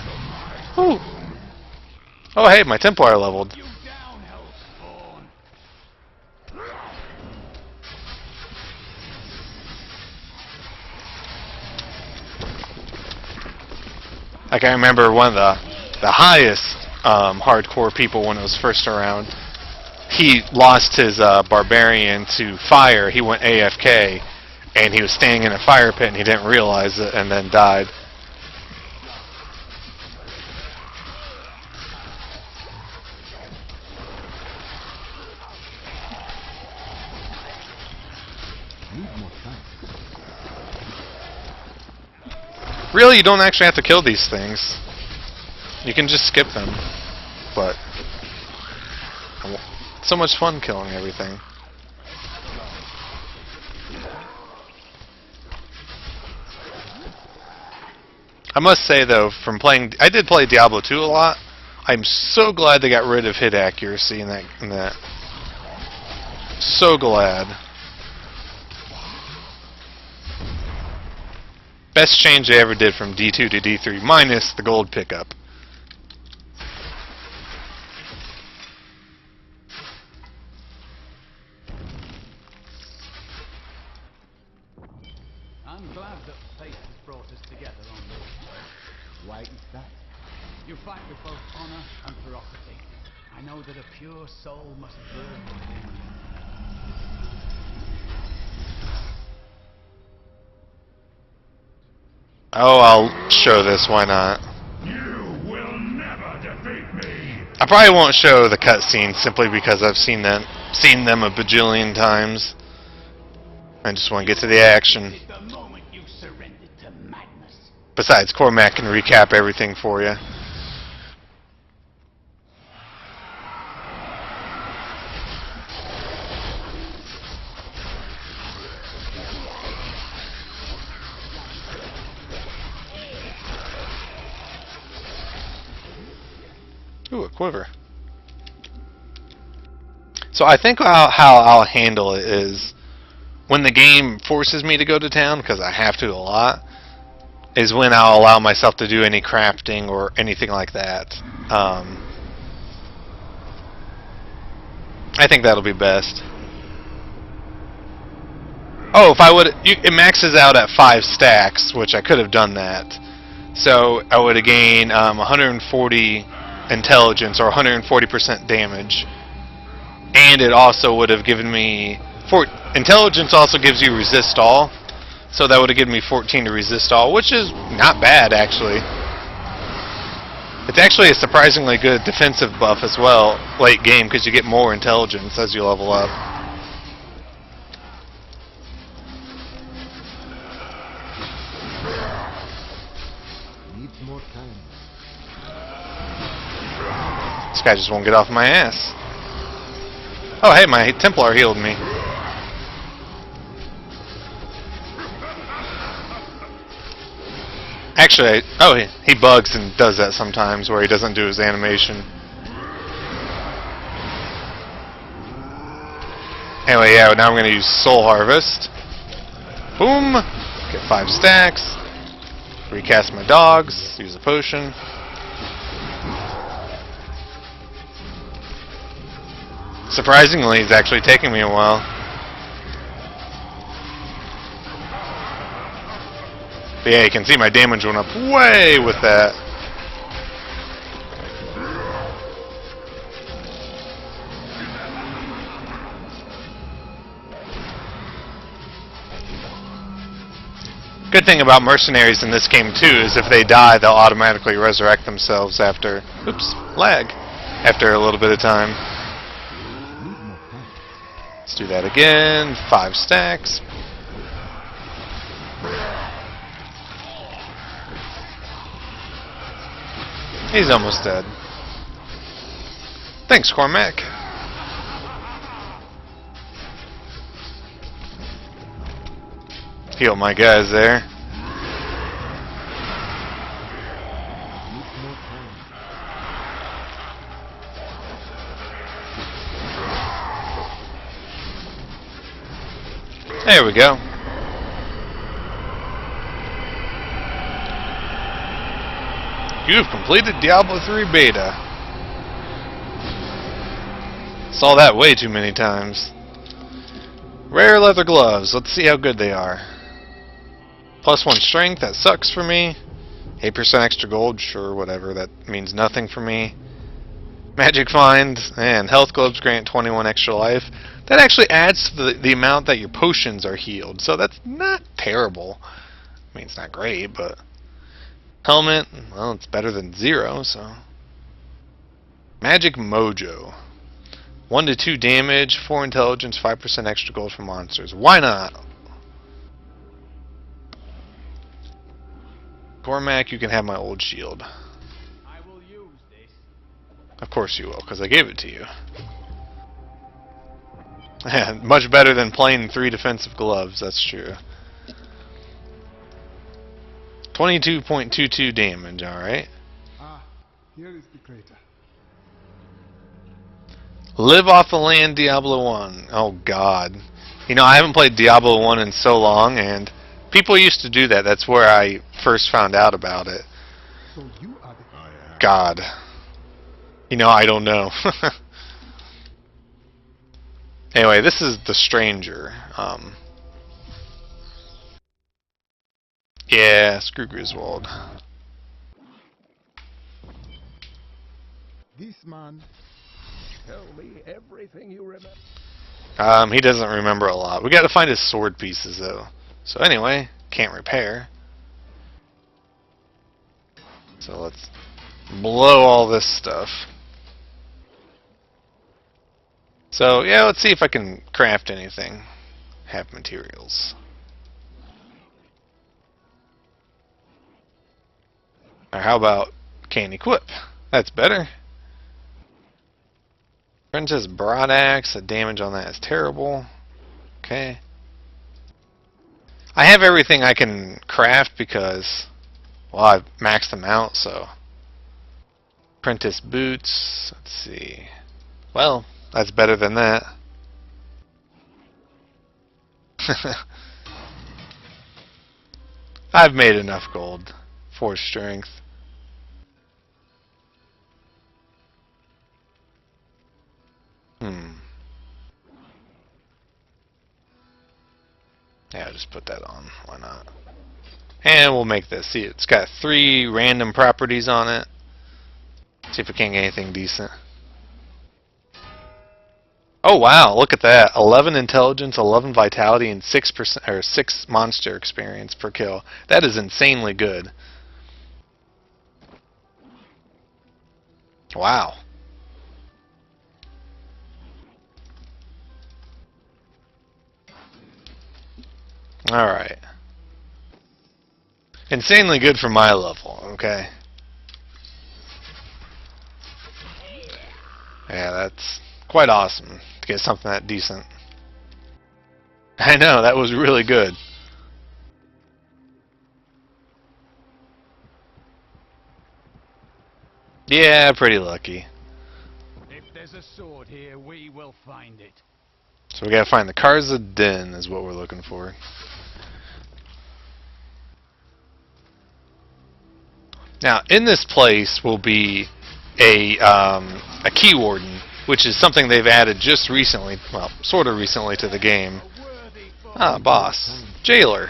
Ooh. Oh hey, my Templar leveled. Like I remember one of the highest hardcore people when it was first around. He lost his barbarian to fire. He went AFK, and he was staying in a fire pit, and he didn't realize it, and then died. Really, you don't actually have to kill these things. You can just skip them. But it's so much fun killing everything. I must say though, from playing, I did play Diablo 2 a lot. I'm so glad they got rid of hit accuracy in that. So glad. Best change they ever did from D2 to D3, minus the gold pickup. I'm glad that fate has brought us together on this. Why is that? You fight with both honor and ferocity. I know that a pure soul must burn within you. Oh, I'll show this, why not? You will never defeat me! I probably won't show the cutscenes simply because I've seen them a bajillion times. I just want to get to the action. The moment you surrendered to madness. Besides, Cormac can recap everything for you. Ooh, a quiver. So I think how I'll handle it is, when the game forces me to go to town, because I have to a lot, is when I'll allow myself to do any crafting or anything like that. I think that'll be best. Oh, if I would, it maxes out at 5 stacks, which I could have done that. So I would have gained 140 intelligence or 140% damage, and it also would have given me intelligence. Also gives you resist all, so that would have given me 14 to resist all, which is not bad actually. It's actually a surprisingly good defensive buff as well late game, because you get more intelligence as you level up. Needs more time. This guy just won't get off my ass. Oh hey, my Templar healed me. Actually, oh, he bugs and does that sometimes where he doesn't do his animation. Anyway, yeah, now I'm going to use Soul Harvest. Boom! Get 5 stacks. Recast my dogs. Use a potion. Surprisingly, it's actually taking me a while. But yeah, you can see my damage went up way with that. Good thing about mercenaries in this game too is if they die, they'll automatically resurrect themselves after, oops, lag, after a little bit of time. Let's do that again. 5 stacks. He's almost dead. Thanks, Cormac. Heal my guys there. There we go. You've completed Diablo 3 beta. Saw that way too many times. Rare leather gloves. Let's see how good they are. +1 strength. That sucks for me. 8% extra gold. Sure, whatever. That means nothing for me. Magic find and health gloves grant 21 extra life. That actually adds to the amount that your potions are healed. So that's not terrible. I mean, it's not great, but helmet, well, it's better than 0, so. Magic mojo. 1 to 2 damage, 4 intelligence, 5% extra gold for monsters. Why not? Cormac, you can have my old shield. I will use this. Of course you will, because I gave it to you. Much better than plain 3 defensive gloves, that's true. 22.22 damage, alright. Ah, here is the crater. Live off the land, Diablo 1. Oh god. You know, I haven't played Diablo 1 in so long, and people used to do that. That's where I first found out about it. So you are the God. You know, I don't know. Anyway, this is the Stranger. Yeah, screw Griswold. this man. Tell me everything you remember. He doesn't remember a lot. We gotta find his sword pieces, though. So anyway, can't repair. So let's blow all this stuff. So, yeah, let's see if I can craft anything. Have materials. Or how about can't equip? That's better. Princess Broad Axe, the damage on that is terrible. Okay. I have everything I can craft because, well, I've maxed them out, so. Apprentice Boots, let's see. Well, that's better than that. I've made enough gold for strength. Yeah, I'll just put that on. Why not? And we'll make this. See, it's got 3 random properties on it. See if we can't get anything decent. Oh wow, look at that. 11 intelligence, 11 vitality, and 6% or 6 monster experience per kill. That is insanely good. Wow. Alright. Insanely good for my level, okay? Yeah, that's quite awesome to get something that decent. I know, that was really good. Yeah, pretty lucky. If there's a sword here, we will find it. So we gotta find the Karza Den is what we're looking for. Now, in this place will be a key warden, which is something they've added just recently, well, sort of recently to the game. Ah, boss. Jailer.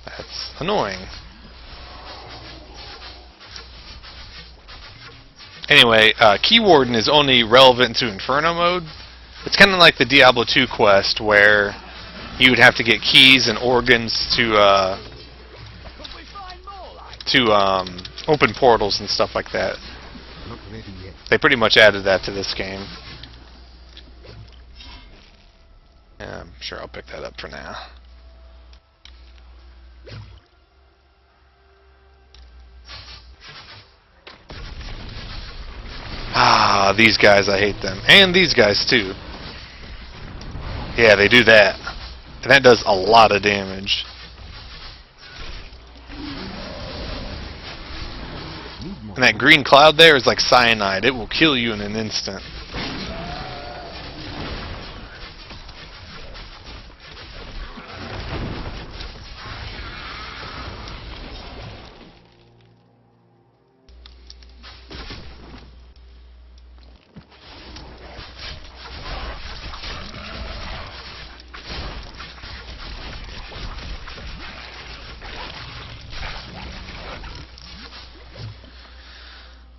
That's annoying. Anyway, Key Warden is only relevant to Inferno mode. It's kind of like the Diablo 2 quest where you would have to get keys and organs to open portals and stuff like that. Not ready yet. They pretty much added that to this game. Yeah, I'm sure I'll pick that up for now. These guys, I hate them. And these guys, too. Yeah, they do that. And that does a lot of damage. And that green cloud there is like cyanide. It will kill you in an instant.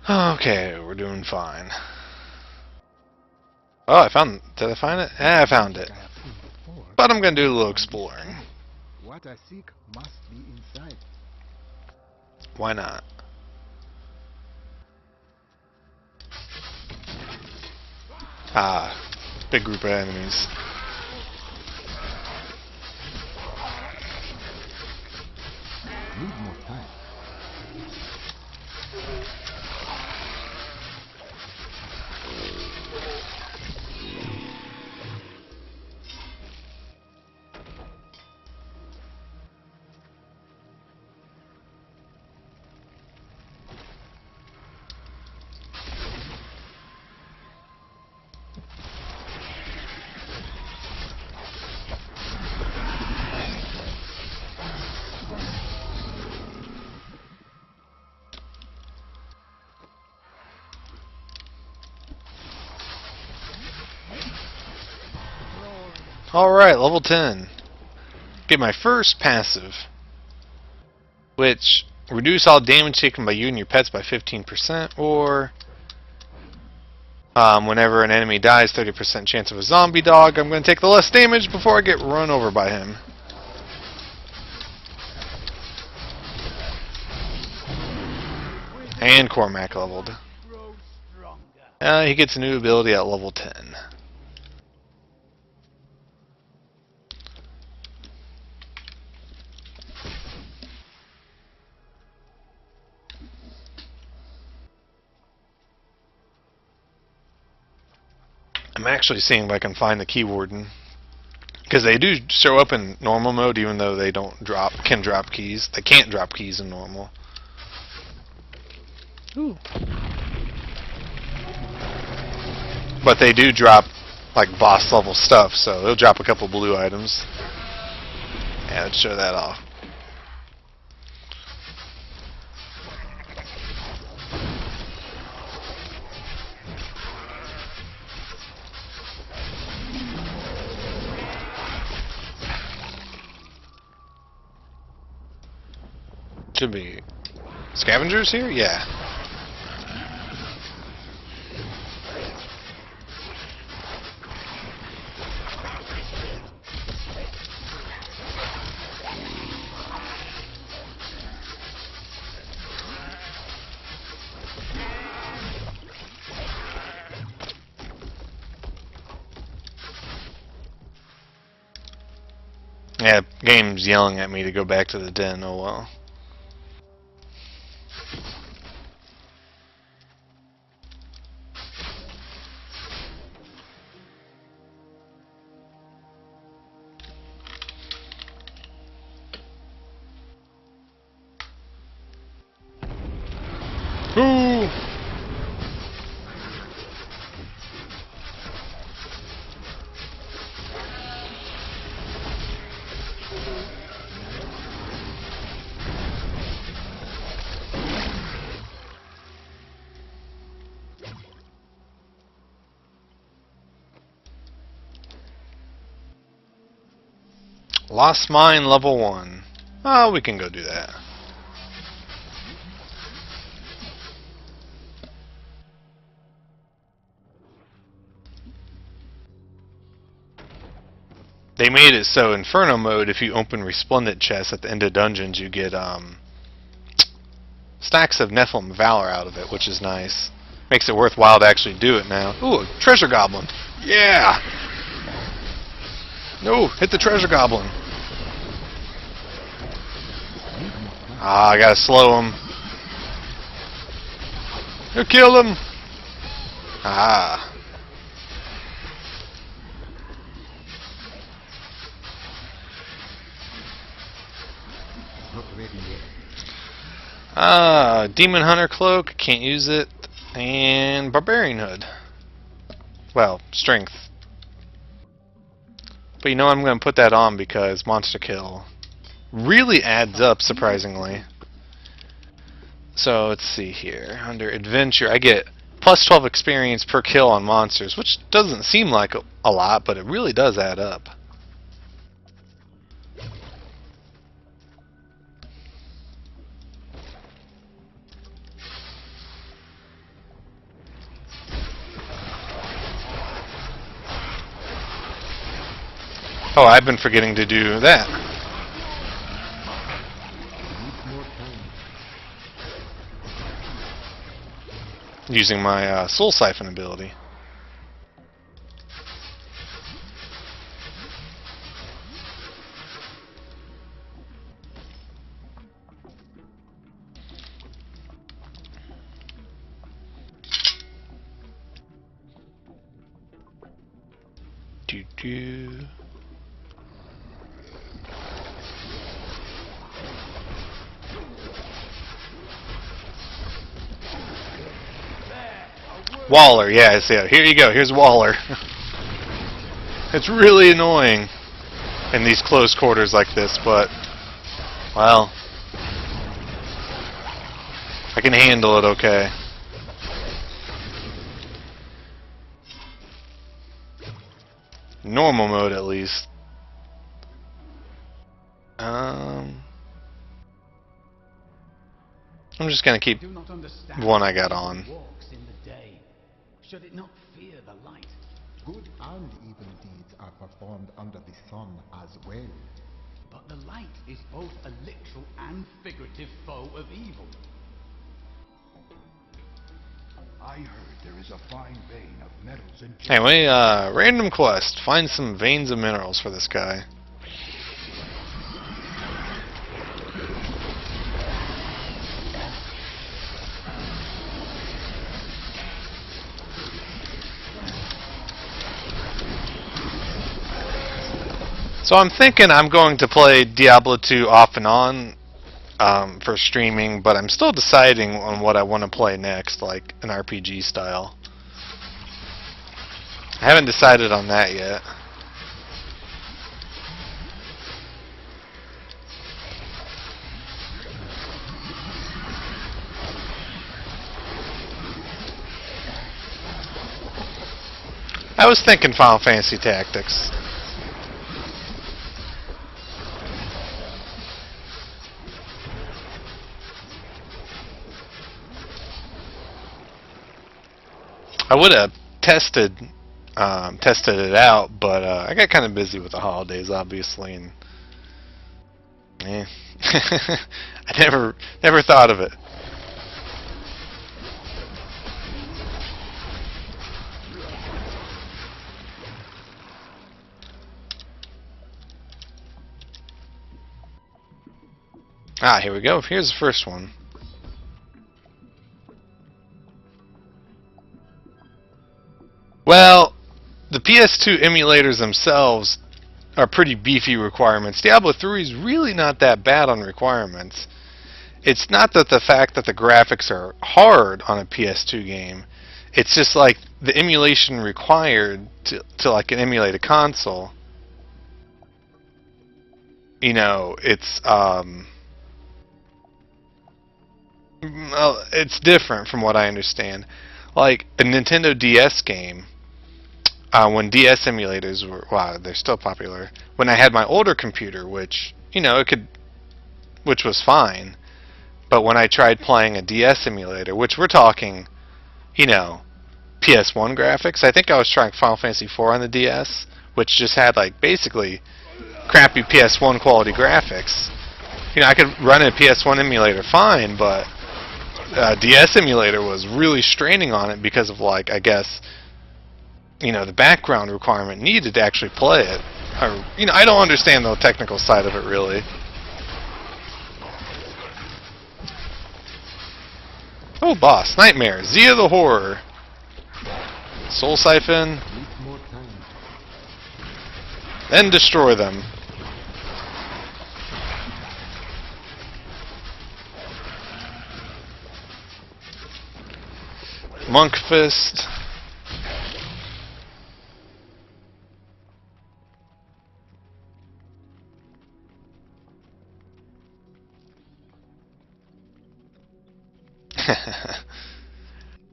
Okay, we're doing fine. Oh, did I find it? I found it. I have seen before. But I'm gonna do a little exploring. What I seek must be inside. Why not? Ah, big group of enemies. Need more time. Alright, level 10. Get my first passive, which reduce all damage taken by you and your pets by 15%, or whenever an enemy dies, 30% chance of a zombie dog. I'm going to take the less damage before I get run over by him. And Cormac leveled. Grow stronger. He gets a new ability at level 10. I'm actually seeing if I can find the key warden, because they do show up in normal mode even though they don't can drop keys. They can't drop keys in normal. Ooh. But they do drop like boss level stuff, so they'll drop a couple blue items. Yeah, let's show that off. Should be scavengers here? Yeah. Yeah, game's yelling at me to go back to the den, oh well. Ooh! Lost Mine level 1. Oh, we can go do that. They made it so Inferno mode, if you open Resplendent chests at the end of dungeons, you get stacks of Nephilim Valor out of it, which is nice. Makes it worthwhile to actually do it now. Ooh, a treasure goblin. Yeah! No, hit the treasure goblin. Ah, I gotta slow him. You kill him! Ah. Not ready yet. Demon Hunter Cloak, can't use it. And Barbarian Hood. Well, Strength. But you know I'm going to put that on because Monster Kill really adds up, surprisingly. So, let's see here. Under Adventure, I get plus 12 experience per kill on monsters, which doesn't seem like a lot, but it really does add up. Oh, I've been forgetting to do that. Need more time. Using my Soul Siphon ability. Do. Waller, yeah, I see it. Here you go. Here's Waller. It's really annoying in these close quarters like this, but, well, I can handle it okay. Normal mode, at least. I'm just gonna keep Do not understand one I got on. walks in the day. Should it not fear the light? Good and evil deeds are performed under the sun as well. But the light is both a literal and figurative foe of evil. I heard there is a fine vein of metals and Anyway, random quest. Find some veins of minerals for this guy. So I'm thinking I'm going to play Diablo 2 off and on for streaming, but I'm still deciding on what I want to play next, like an RPG style. I haven't decided on that yet. I was thinking Final Fantasy Tactics. I would have tested it out, but I got kind of busy with the holidays, obviously, and I never thought of it. Ah, here we go. Here's the first one. Well, the PS2 emulators themselves are pretty beefy requirements. Diablo 3 is really not that bad on requirements. It's not that the fact that the graphics are hard on a PS2 game. It's just like the emulation required to like emulate a console. You know, it's well, it's different from what I understand. Like a Nintendo DS game, when DS emulators were, wow, they're still popular. When I had my older computer, which, you know, which was fine, but when I tried playing a DS emulator, which we're talking, you know, PS1 graphics, I think I was trying Final Fantasy IV on the DS, which just had like basically crappy PS1 quality graphics. You know, I could run a PS1 emulator fine, but DS emulator was really straining on it because of, like, I guess, you know, the background requirement needed to actually play it. Or, you know, I don't understand the technical side of it really. Oh, boss, Nightmare, Zia the Horror. Soul Siphon. Needs more time. Then destroy them. Monk Fist.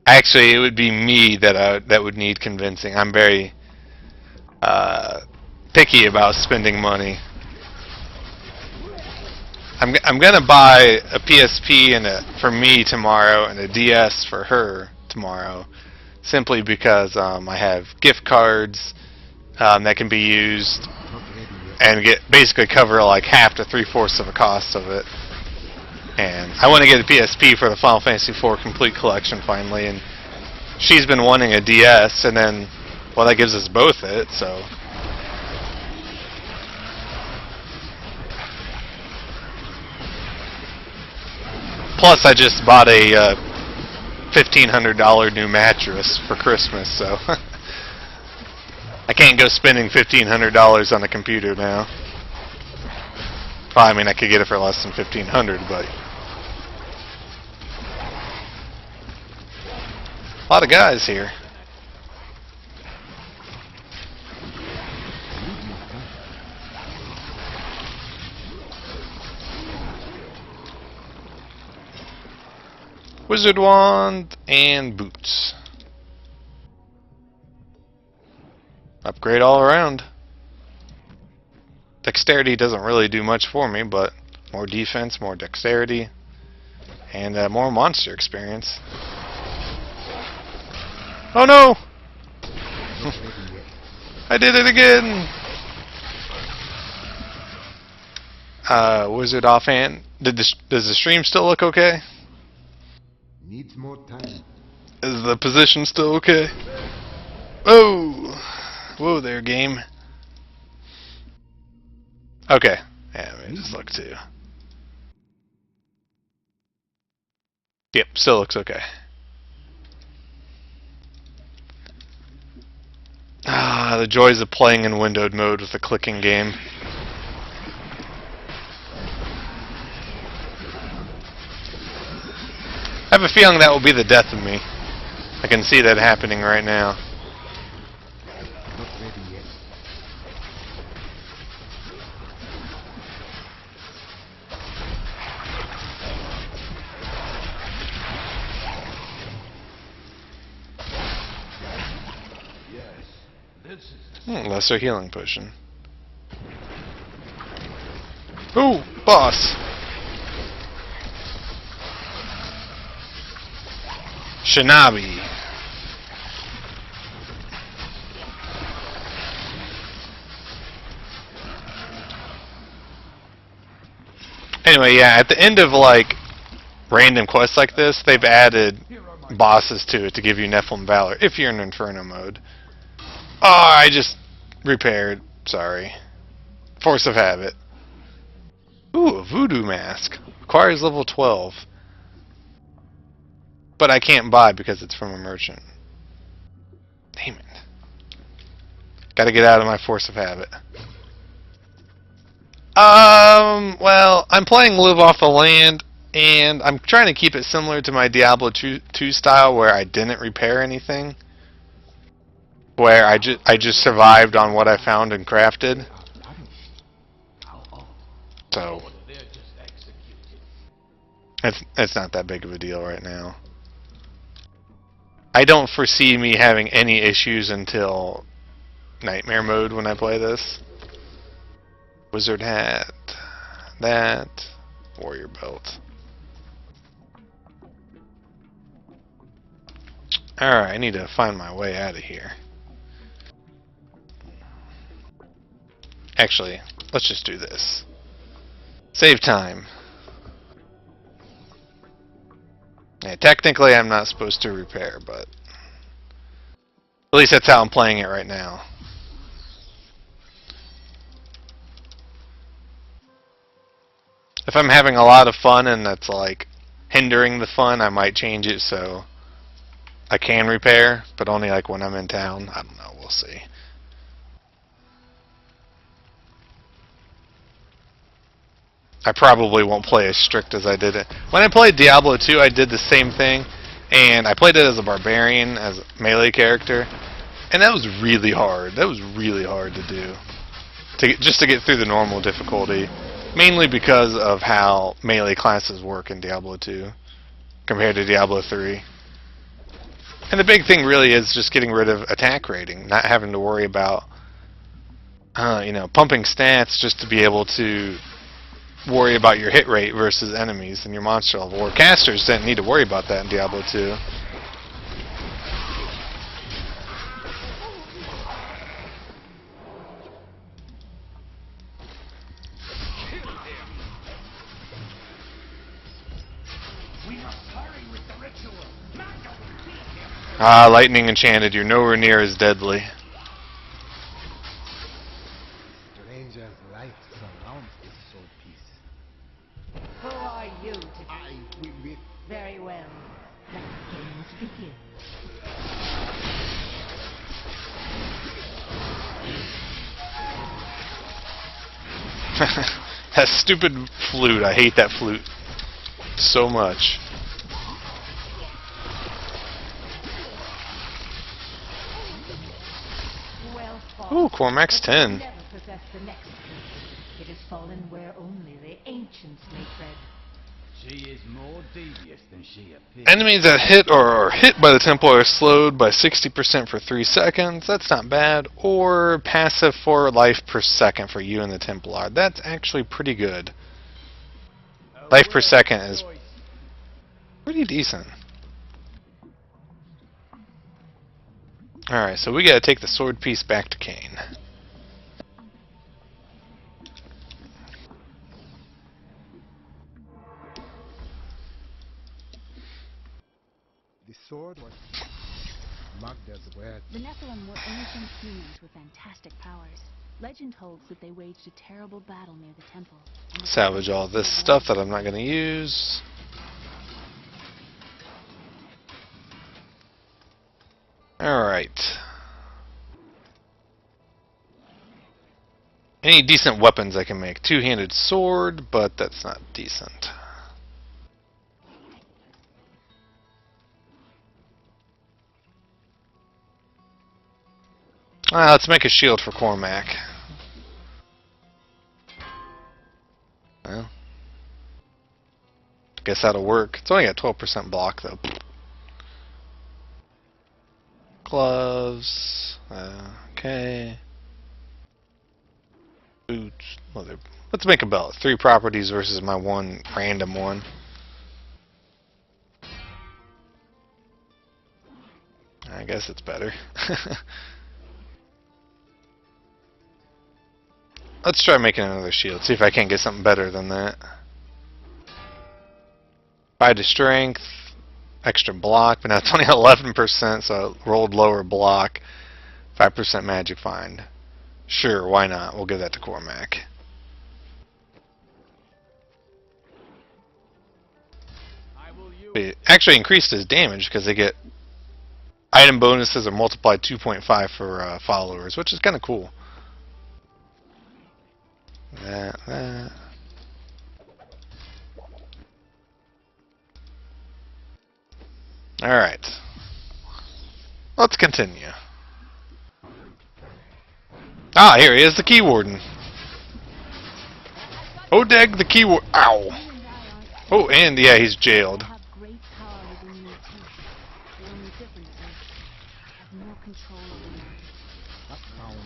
Actually, it would be me that would need convincing. I'm very picky about spending money. I'm gonna buy a PSP for me tomorrow and a DS for her tomorrow, simply because I have gift cards that can be used Not ready yet. and basically cover like half to 3/4 of the cost of it. And I want to get a PSP for the Final Fantasy IV Complete Collection finally, and she's been wanting a DS, and then, well, that gives us both it, so. Plus, I just bought a $1,500 new mattress for Christmas, so. I can't go spending $1,500 on a computer now. Well, I mean, I could get it for less than $1,500, but. A lot of guys here. Wizard Wand and boots. Upgrade all around. Dexterity doesn't really do much for me, but more defense, more dexterity, and more monster experience. Oh no! Not ready yet. I did it again! Wizard offhand. Does the stream still look okay? Needs more time. Is the position still okay? Oh! Whoa there, game. Okay. Yeah, let me just look too. Yep, still looks okay. Ah, the joys of playing in windowed mode with a clicking game. I have a feeling that will be the death of me. I can see that happening right now. Not ready yet. Lesser healing potion. Ooh, boss! Shinabi. Anyway, yeah, at the end of like random quests like this, they've added bosses to it to give you Nephilim Valor if you're in Inferno mode. Oh, I just repaired. Sorry. Force of Habit. Ooh, a voodoo mask. Requires level 12. But I can't buy because it's from a merchant. Damn it. Gotta get out of my Force of Habit. Well, I'm playing Live Off the Land, and I'm trying to keep it similar to my Diablo 2 style, where I didn't repair anything. Where I just survived on what I found and crafted. So it's not that big of a deal right now. I don't foresee me having any issues until Nightmare mode when I play this. Wizard hat, that, warrior belt. Alright, I need to find my way out of here. Actually, let's just do this. Save time. Yeah, technically I'm not supposed to repair, but at least that's how I'm playing it right now. If I'm having a lot of fun and that's like hindering the fun, I might change it so I can repair, but only like when I'm in town. I don't know. We'll see. I probably won't play as strict as I did it. When I played Diablo 2, I did the same thing, and I played it as a barbarian, as a melee character, and that was really hard. That was really hard to do, just to get through the normal difficulty, mainly because of how melee classes work in Diablo 2 compared to Diablo 3. And the big thing really is just getting rid of attack rating, not having to worry about, pumping stats just to be able to worry about your hit rate versus enemies and your monster level. Or casters didn't need to worry about that in Diablo 2. Ah, lightning enchanted. You're nowhere near as deadly. Stranger's light surrounds this sword piece. Who are you to I will be... Very well. Let the games begin. That stupid flute. I hate that flute so much. Well fought. Ooh, Cormac's 10. Never possess the next piece. It has fallen where only the ancients may tread. She is more devious than she appears. Enemies that hit or are hit by the Templar are slowed by 60% for 3 seconds. That's not bad. Or passive for life per second for you and the Templar. That's actually pretty good. Life per second is pretty decent. Alright, so we gotta take the sword piece back to Kane. The sword was marked as where... The Nephilim were ancient humans with fantastic powers. Legend holds that they waged a terrible battle near the temple. And Salvage all this stuff that I'm not gonna use. Alright. Any decent weapons I can make. Two-handed sword, but that's not decent. Let's make a shield for Cormac. Well, guess that'll work. It's only got 12% block though. Gloves. Okay. Boots. Let's make a belt. 3 properties versus my one random one. I guess it's better. Let's try making another shield. See if I can't get something better than that. 5 to strength. Extra block, but now it's only 11%, so it rolled lower block. 5% magic find. Sure, why not? We'll give that to Cormac. It actually increased his damage because they get item bonuses are multiplied 2.5 for followers, which is kind of cool. That. Alright. Let's continue. Ah, here he is, the Key Warden. Odeg the Key Warden. Ow! Oh, and yeah, he's jailed. have great power within your teeth. The only difference is I have no control over them. That sounds...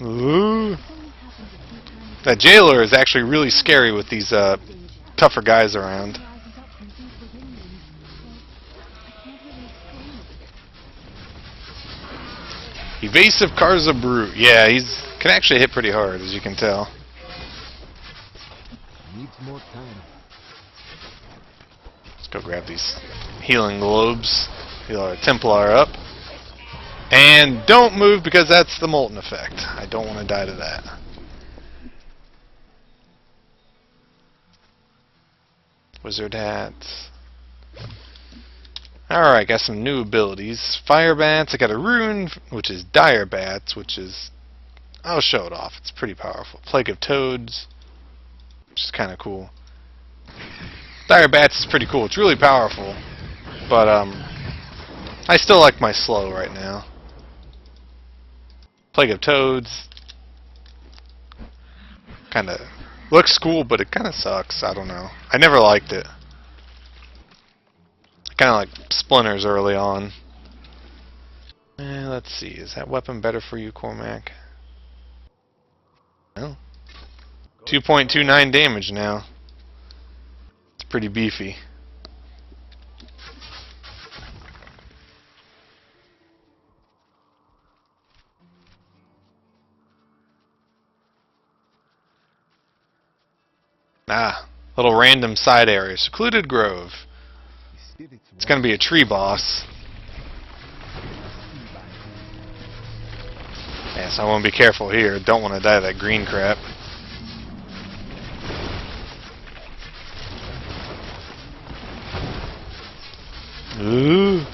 Ooh. It only happens a few times. That jailer is actually really scary with these tougher guys around. Rises up from deep within me, so I can't really explain it. Evasive Karza Brute. Yeah, he's can actually hit pretty hard, as you can tell. Needs more time. Let's go grab these healing globes. Heal our Templar up. And don't move because that's the Molten effect. I don't want to die to that. Wizard hats. Alright, got some new abilities. Fire Bats, I got a rune, which is Dire Bats, which is... I'll show it off, it's pretty powerful. Plague of Toads, which is kind of cool. Dire Bats is pretty cool, it's really powerful. But, I still like my slow right now. Plague of Toads, kinda looks cool, but it kinda sucks, I don't know. I never liked it. Kinda like Splinters early on. Let's see, is that weapon better for you, Cormac? No. 2.29 damage now. It's pretty beefy. Little random side area. Secluded Grove. It's gonna be a tree boss. Yeah, so I want to be careful here. Don't want to die of that green crap. Ooh.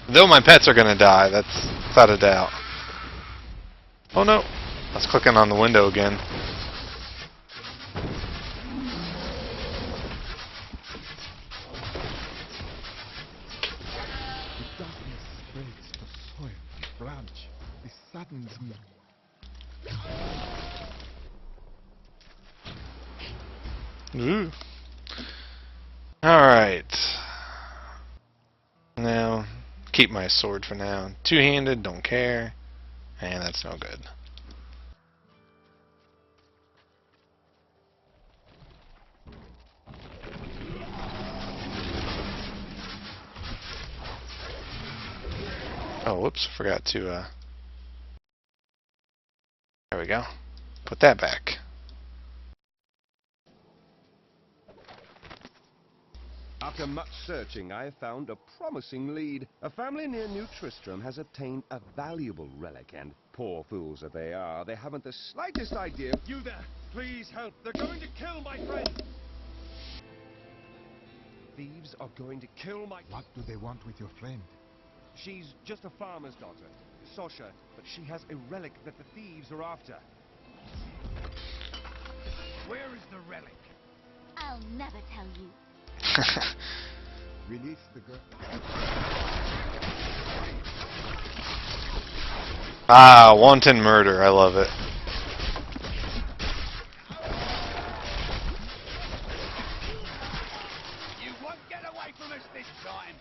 Though my pets are gonna die, that's without a doubt. Oh no! I was clicking on the window again. The darkness spreads to soil and branch. This saddens me. Ooh. Alright. Now, keep my sword for now. Two-handed, don't care. And that's no good. Oh, whoops, forgot to, there we go. Put that back. After much searching, I have found a promising lead. A family near New Tristram has obtained a valuable relic, and poor fools that they are, they haven't the slightest idea. You there, please help. They're going to kill my friend. Thieves are going to kill my... What do they want with your friend? She's just a farmer's daughter, Sasha, but she has a relic that the thieves are after. Where is the relic? I'll never tell you. Release the girl. Ah, wanton murder, I love it. You won't get away from us this time.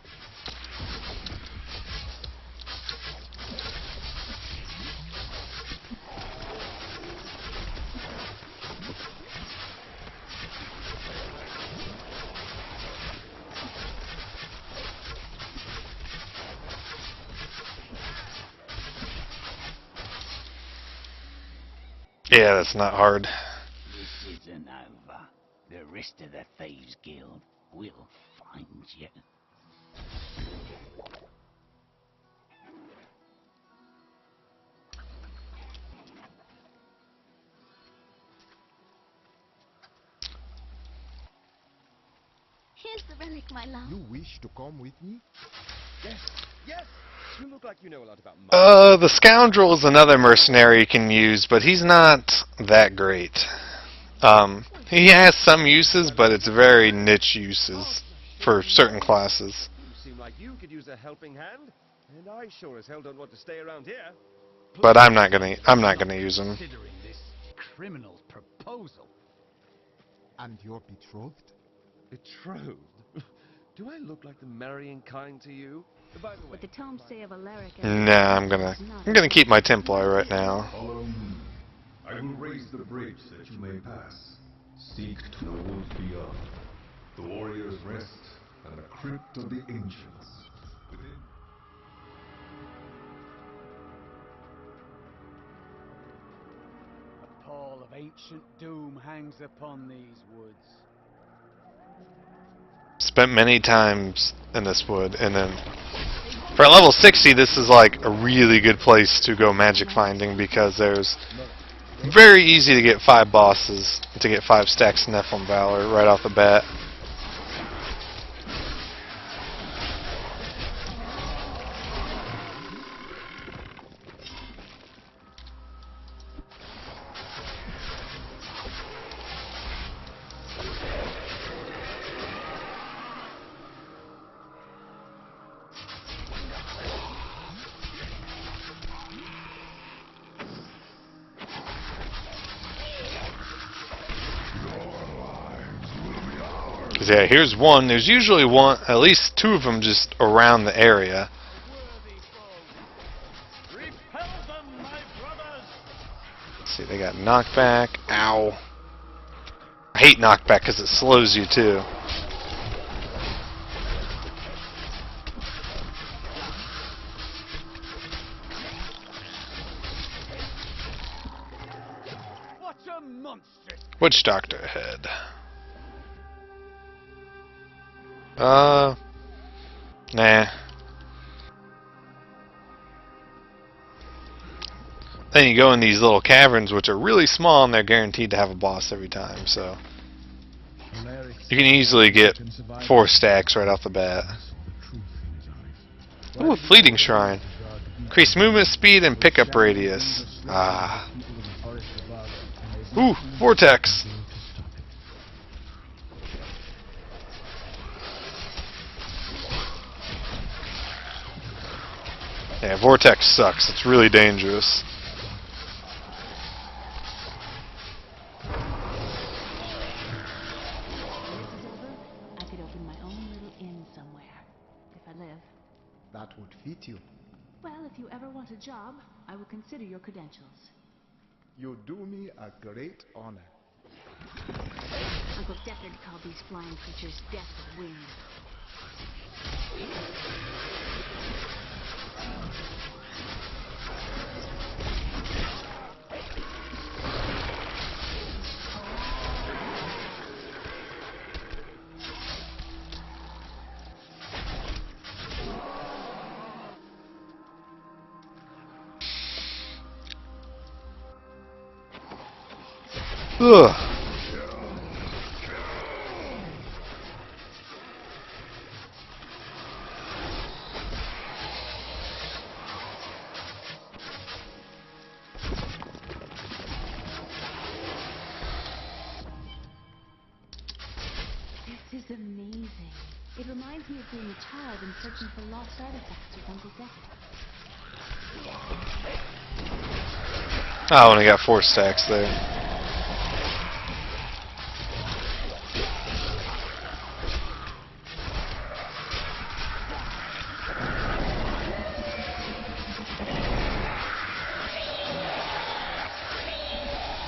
Yeah, that's not hard. This isn't over. The rest of the Thieves Guild will find you. Here's the relic, my love. You wish to come with me? Yes, yes! You look like you know a lot about The Scoundrel is another mercenary you can use, but he's not that great. He has some uses, but it's very niche uses for certain classes. You seem like you could use a helping hand, and I sure as hell don't want to stay around here. But I'm not gonna use him. Considering this criminal's proposal. And you're betrothed? Betrothed? Do I look like the marrying kind to you? By the way, What the tomes say of Alaric. Nah, I'm gonna keep my Templar right now. Follow me. I will raise the bridge that you may pass. Seek to the woods beyond. The warrior's rest and the crypt of the ancients. Within. A pall of ancient doom hangs upon these woods. Spent many times in this wood, and then for level 60, this is like a really good place to go magic finding because there's Very easy to get 5 bosses, to get 5 stacks of Nephilim Valor right off the bat. Cause yeah, here's one. There's usually one, at least 2 of them just around the area. Repel them, my brothers! Let's see, they got knockback. Ow. I hate knockback because it slows you too. What a monstrous... Witch Doctor ahead. Nah. Then you go in these little caverns, which are really small, and they're guaranteed to have a boss every time, so... You can easily get 4 stacks right off the bat. Ooh, Fleeting Shrine. Increase movement speed and pickup radius. Ah. Ooh, Vortex. Yeah, Vortex sucks. It's really dangerous. I could open my own little inn somewhere, if I live. That would fit you. Well, if you ever want a job, I will consider your credentials. You do me a great honor. Uncle Deckard called these flying creatures Death of Wind. Ugh. This is amazing. It reminds me of being a child and searching for lost artifacts with Uncle Deckard. I only got 4 stacks there.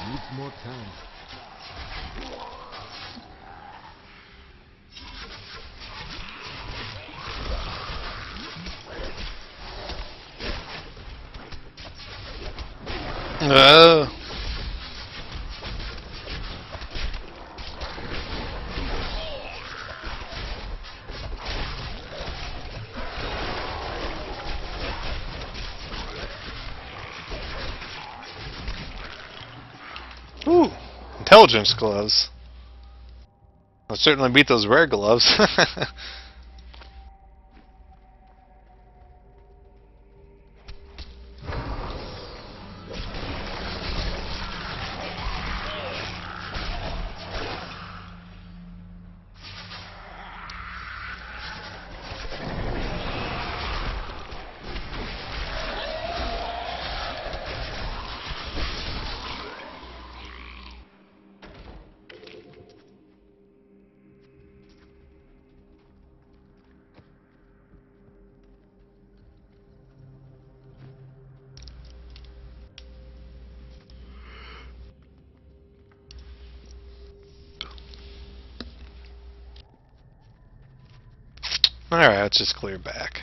Needs more time. Oh. Ooh, intelligence gloves. I'll certainly beat those rare gloves. Alright, let's just clear back.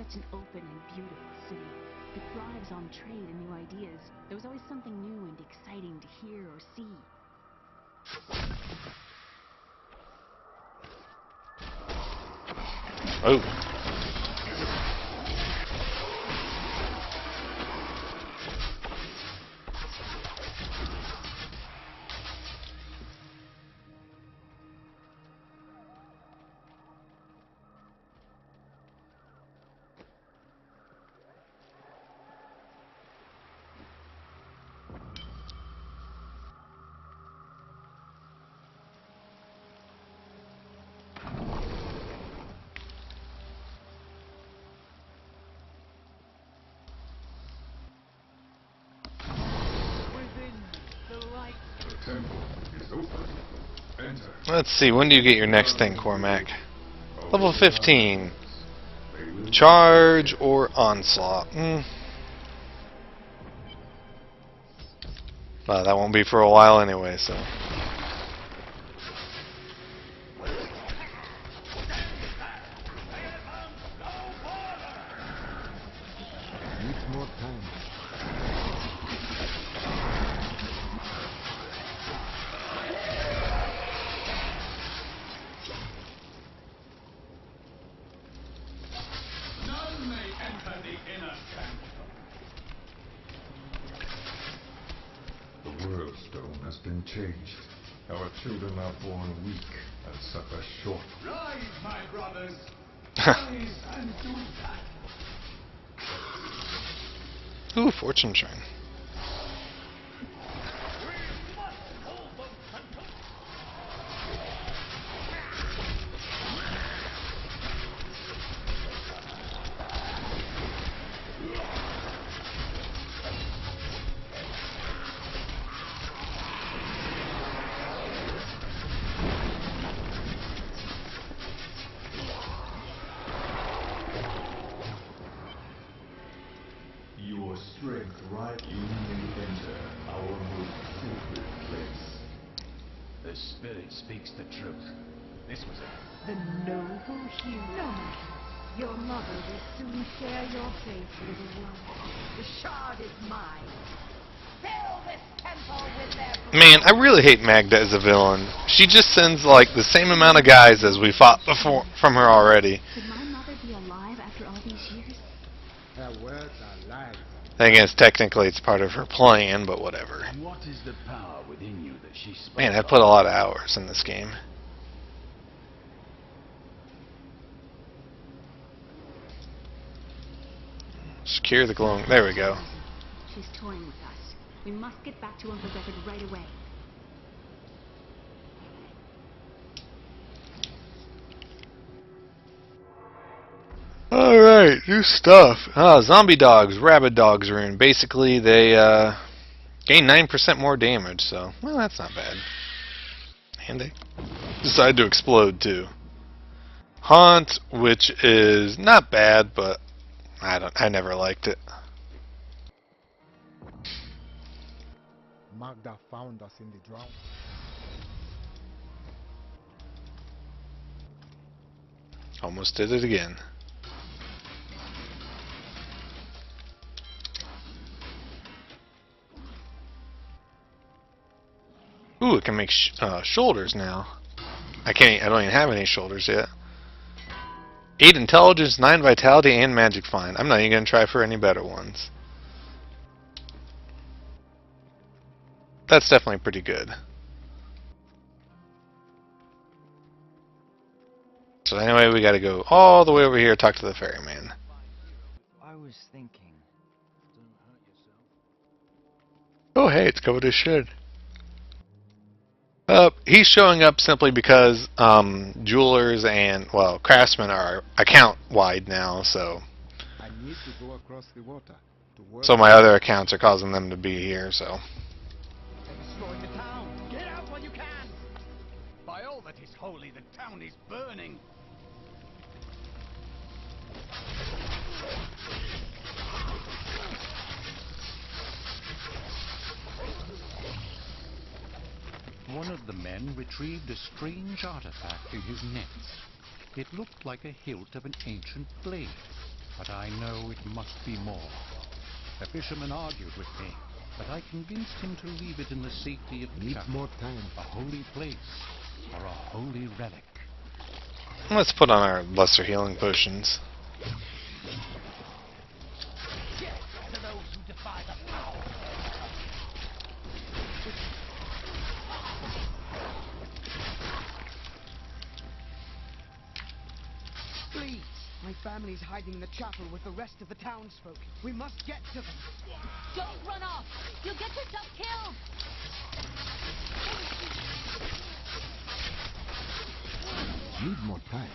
such an open and beautiful city. It thrives on trade and new ideas. There was always something new and exciting to hear or see. Oh. The temple is open. Enter. Let's see, when do you get your next thing, Cormac? Level 15. Charge or onslaught? Well, that won't be for a while anyway, so. Needs more time. None may enter the inner chamber. The world stone has been changed. Our children are born weak and suffer short. Rise, my brothers. Rise and do that. Ooh, fortune shrine. Your strength right you may enter our most sacred place. The spirit speaks the truth. This was it. The noble hero. No matter. Your mother will soon share your fate, little one. The shard is mine. Fill this temple with their Man, I really hate Magda as a villain. She just sends like the same amount of guys as we fought before from her already. Could my mother be alive after all these years? Her words are lies. I guess technically it's part of her plan, but whatever. What is the power within you that she spoke Man, I of? put a lot of hours in this game. Secure the glowing. There we go. She's toying with us. We must get back to Uncle Deckard right away. Alright, new stuff. Zombie dogs, rabid dogs rune. Basically, they gain 9% more damage, so, well, that's not bad. And they decide to explode, too. Haunt, which is not bad, but I never liked it. Magda found us in the drought. Almost did it again. Ooh, it can make shoulders now. I don't even have any shoulders yet. 8 intelligence, 9 vitality, and magic find. I'm not even gonna try for any better ones. That's definitely pretty good. So anyway, we gotta go all the way over here, talk to the ferryman. I was thinking. Oh hey, it's covered in shit. He's showing up simply because jewelers and, well, craftsmen are account-wide now, so... I need to go across the water to work. So my other accounts are causing them to be here, so... They're destroying the town. Get out while you can. By all that is holy, the town is burning. One of the men retrieved a strange artifact in his nets. It looked like a hilt of an ancient blade. but I know it must be more. The fisherman argued with me, but I convinced him to leave it in the safety of the Need chapel, more time. a holy place, or a holy relic. Let's put on our lesser healing potions. To those who defy the power. Please! My family's hiding in the chapel with the rest of the townsfolk. We must get to them. Don't run off! You'll get yourself killed! Need more time.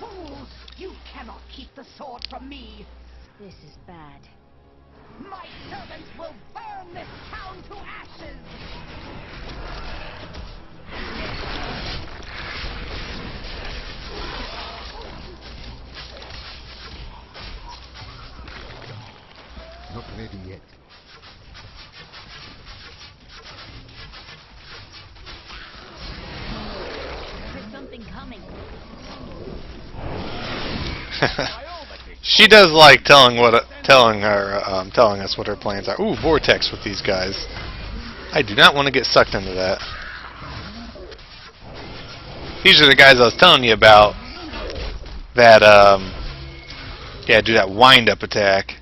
Fools! You cannot keep the sword from me! This is bad. My servants will burn this town to ashes! Not ready yet. There's something coming. She does like telling us what her plans are. Ooh, vortex with these guys. I do not want to get sucked into that. These are the guys I was telling you about. That yeah, do that wind-up attack.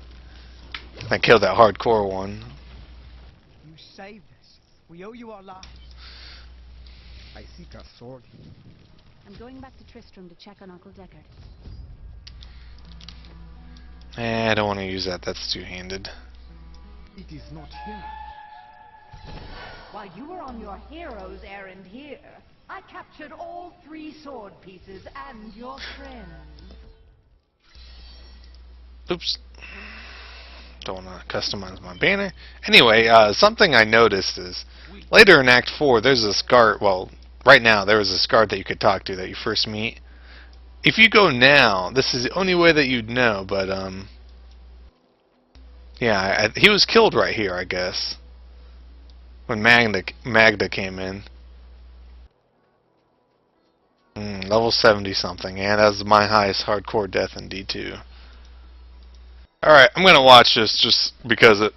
I killed that hardcore one. You saved us. We owe you our lives. I seek a sword. I'm going back to Tristram to check on Uncle Deckard. I don't want to use that. That's two-handed. It is not here. While you were on your hero's errand here, I captured all 3 sword pieces and your friend. Oops. Don't want to customize my banner. Anyway, something I noticed is later in Act 4, there's this guard. Well, right now there was this guard that you could talk to that you first meet. If you go now, this is the only way that you'd know. But yeah, he was killed right here, I guess, when Magda came in. Level 70 something, and that's my highest hardcore death in D2. Alright, I'm gonna watch this just because it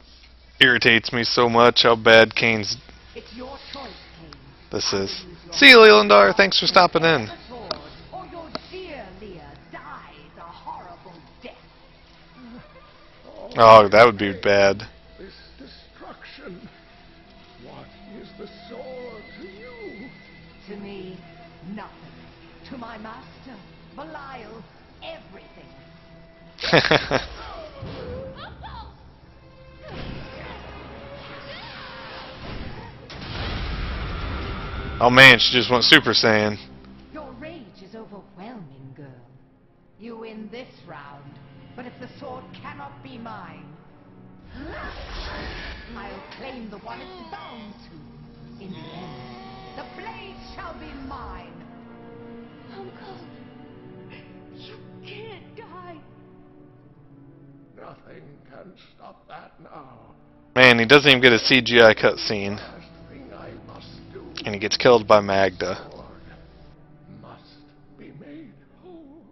irritates me so much how bad Kane's It's your choice, Kane. this is. See you, Lelandar. Thanks for stopping in. The sword, or your dear Leah dies a horrible death. Oh, that would be bad. This destruction. What is the sword to you? To me, nothing. To my master, Belial, everything. Oh man, she just went Super Saiyan. Your rage is overwhelming, girl. You win this round, but if the sword cannot be mine, I'll claim the one it's bound to. In the end, the blade shall be mine. Uncle, you can't die. Nothing can stop that now. Man, he doesn't even get a CGI cutscene. Last thing I must do. And he gets killed by Magda. Sword must be made whole.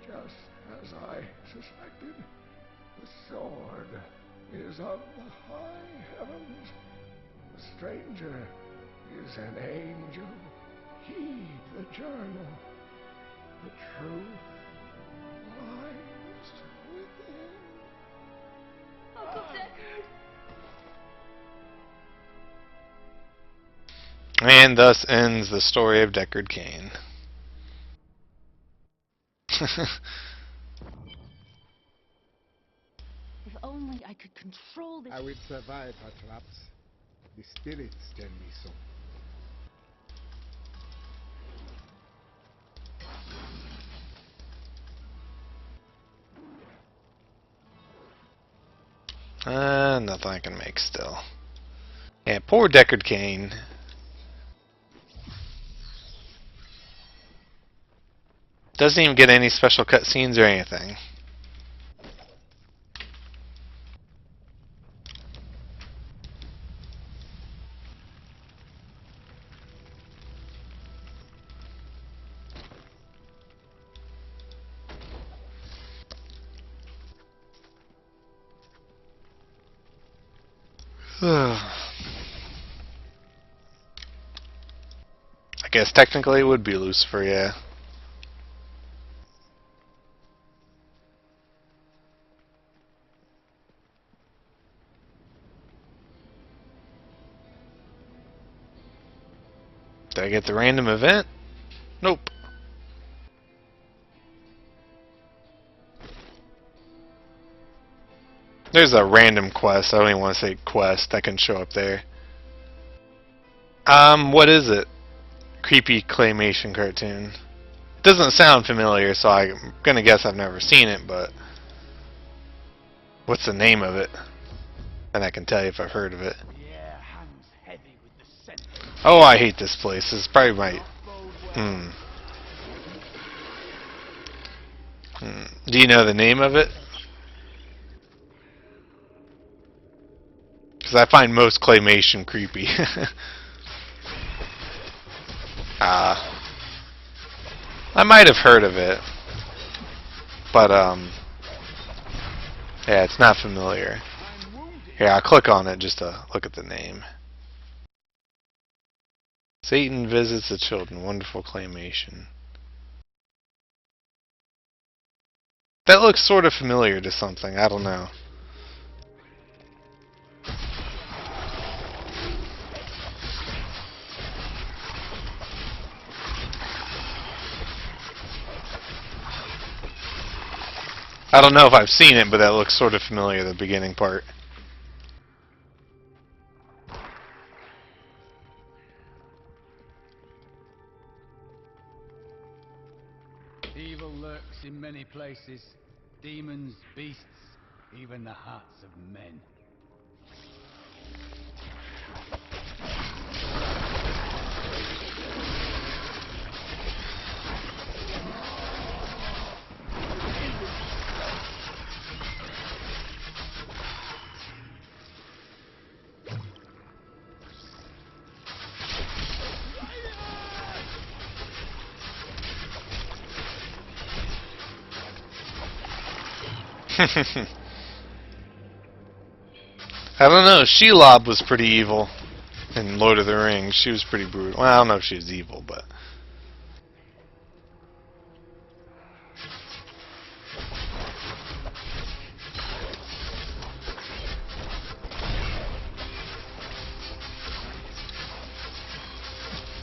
Just as I suspected, the sword is of the high heavens. The stranger is an angel. Heed the journal. The truth lies within. Uncle Deckard. And thus ends the story of Deckard Cain. If only I could control this. I will survive her traps. The spirits tell me so. Nothing I can make still. Yeah, poor Deckard Cain. Doesn't even get any special cutscenes or anything. I guess technically it would be Lucifer, yeah. Did I get the random event? Nope. There's a random quest. I don't even want to say quest. That can show up there. What is it? Creepy claymation cartoon. Doesn't sound familiar, so I'm gonna guess I've never seen it, but what's the name of it? And I can tell you if I've heard of it. Oh, I hate this place. This is probably my... Do you know the name of it? Because I find most claymation creepy. I might have heard of it, but yeah, it's not familiar. Here, I'll click on it just to look at the name. Satan visits the children. Wonderful claymation. That looks sort of familiar to something. I don't know. I don't know if I've seen it, but that looks sort of familiar, the beginning part. Evil lurks in many places. Demons, beasts, even the hearts of men. I don't know. Shelob was pretty evil in Lord of the Rings. She was pretty brutal. Well, I don't know if she was evil, but...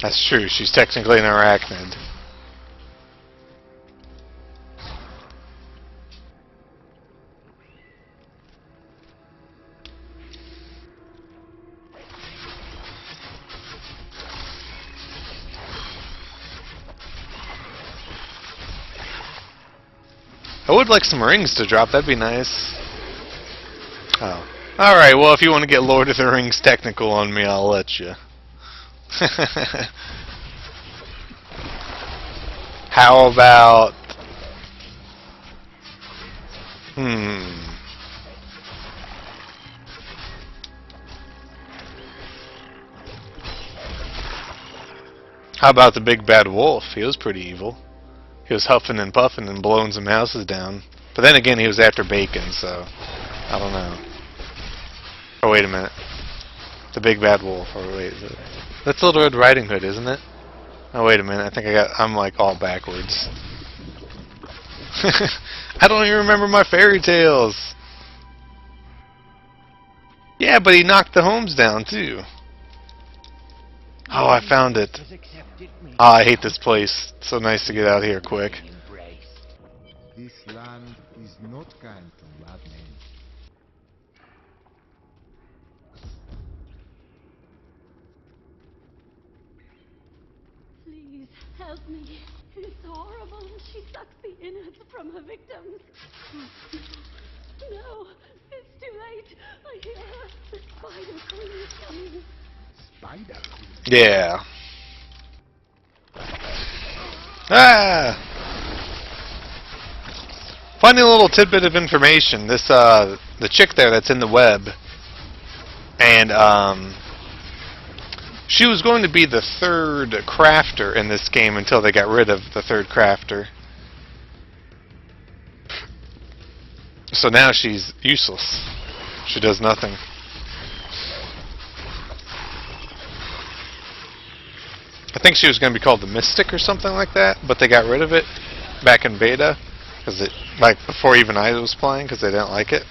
That's true. She's technically an arachnid. I would like some rings to drop. That'd be nice. Oh. Alright, well, if you want to get Lord of the Rings technical on me, I'll let you. How about... How about the big bad wolf? He was pretty evil. He was huffing and puffing and blowing some houses down. But then again, he was after bacon, so... I don't know. Oh, wait a minute. The big bad wolf. Or wait, that's Little Red Riding Hood, isn't it? Oh, wait a minute. I think I'm like all backwards. I don't even remember my fairy tales. Yeah, but he knocked the homes down, too. Oh, I found it. Oh, I hate this place. It's so nice to get out here quick. This land is not kind to bad men. Please help me. It's horrible. She sucks the innards from her victims. No, it's too late. I hear her. The spider queen is coming. Spider? Yeah. Ah! Funny little tidbit of information. This, the chick there that's in the web, and, she was going to be the third crafter in this game until they got rid of the third crafter. So now she's useless. She does nothing. I think she was going to be called the Mystic or something like that, but they got rid of it back in beta, because it, like, before even I was playing, because they didn't like it.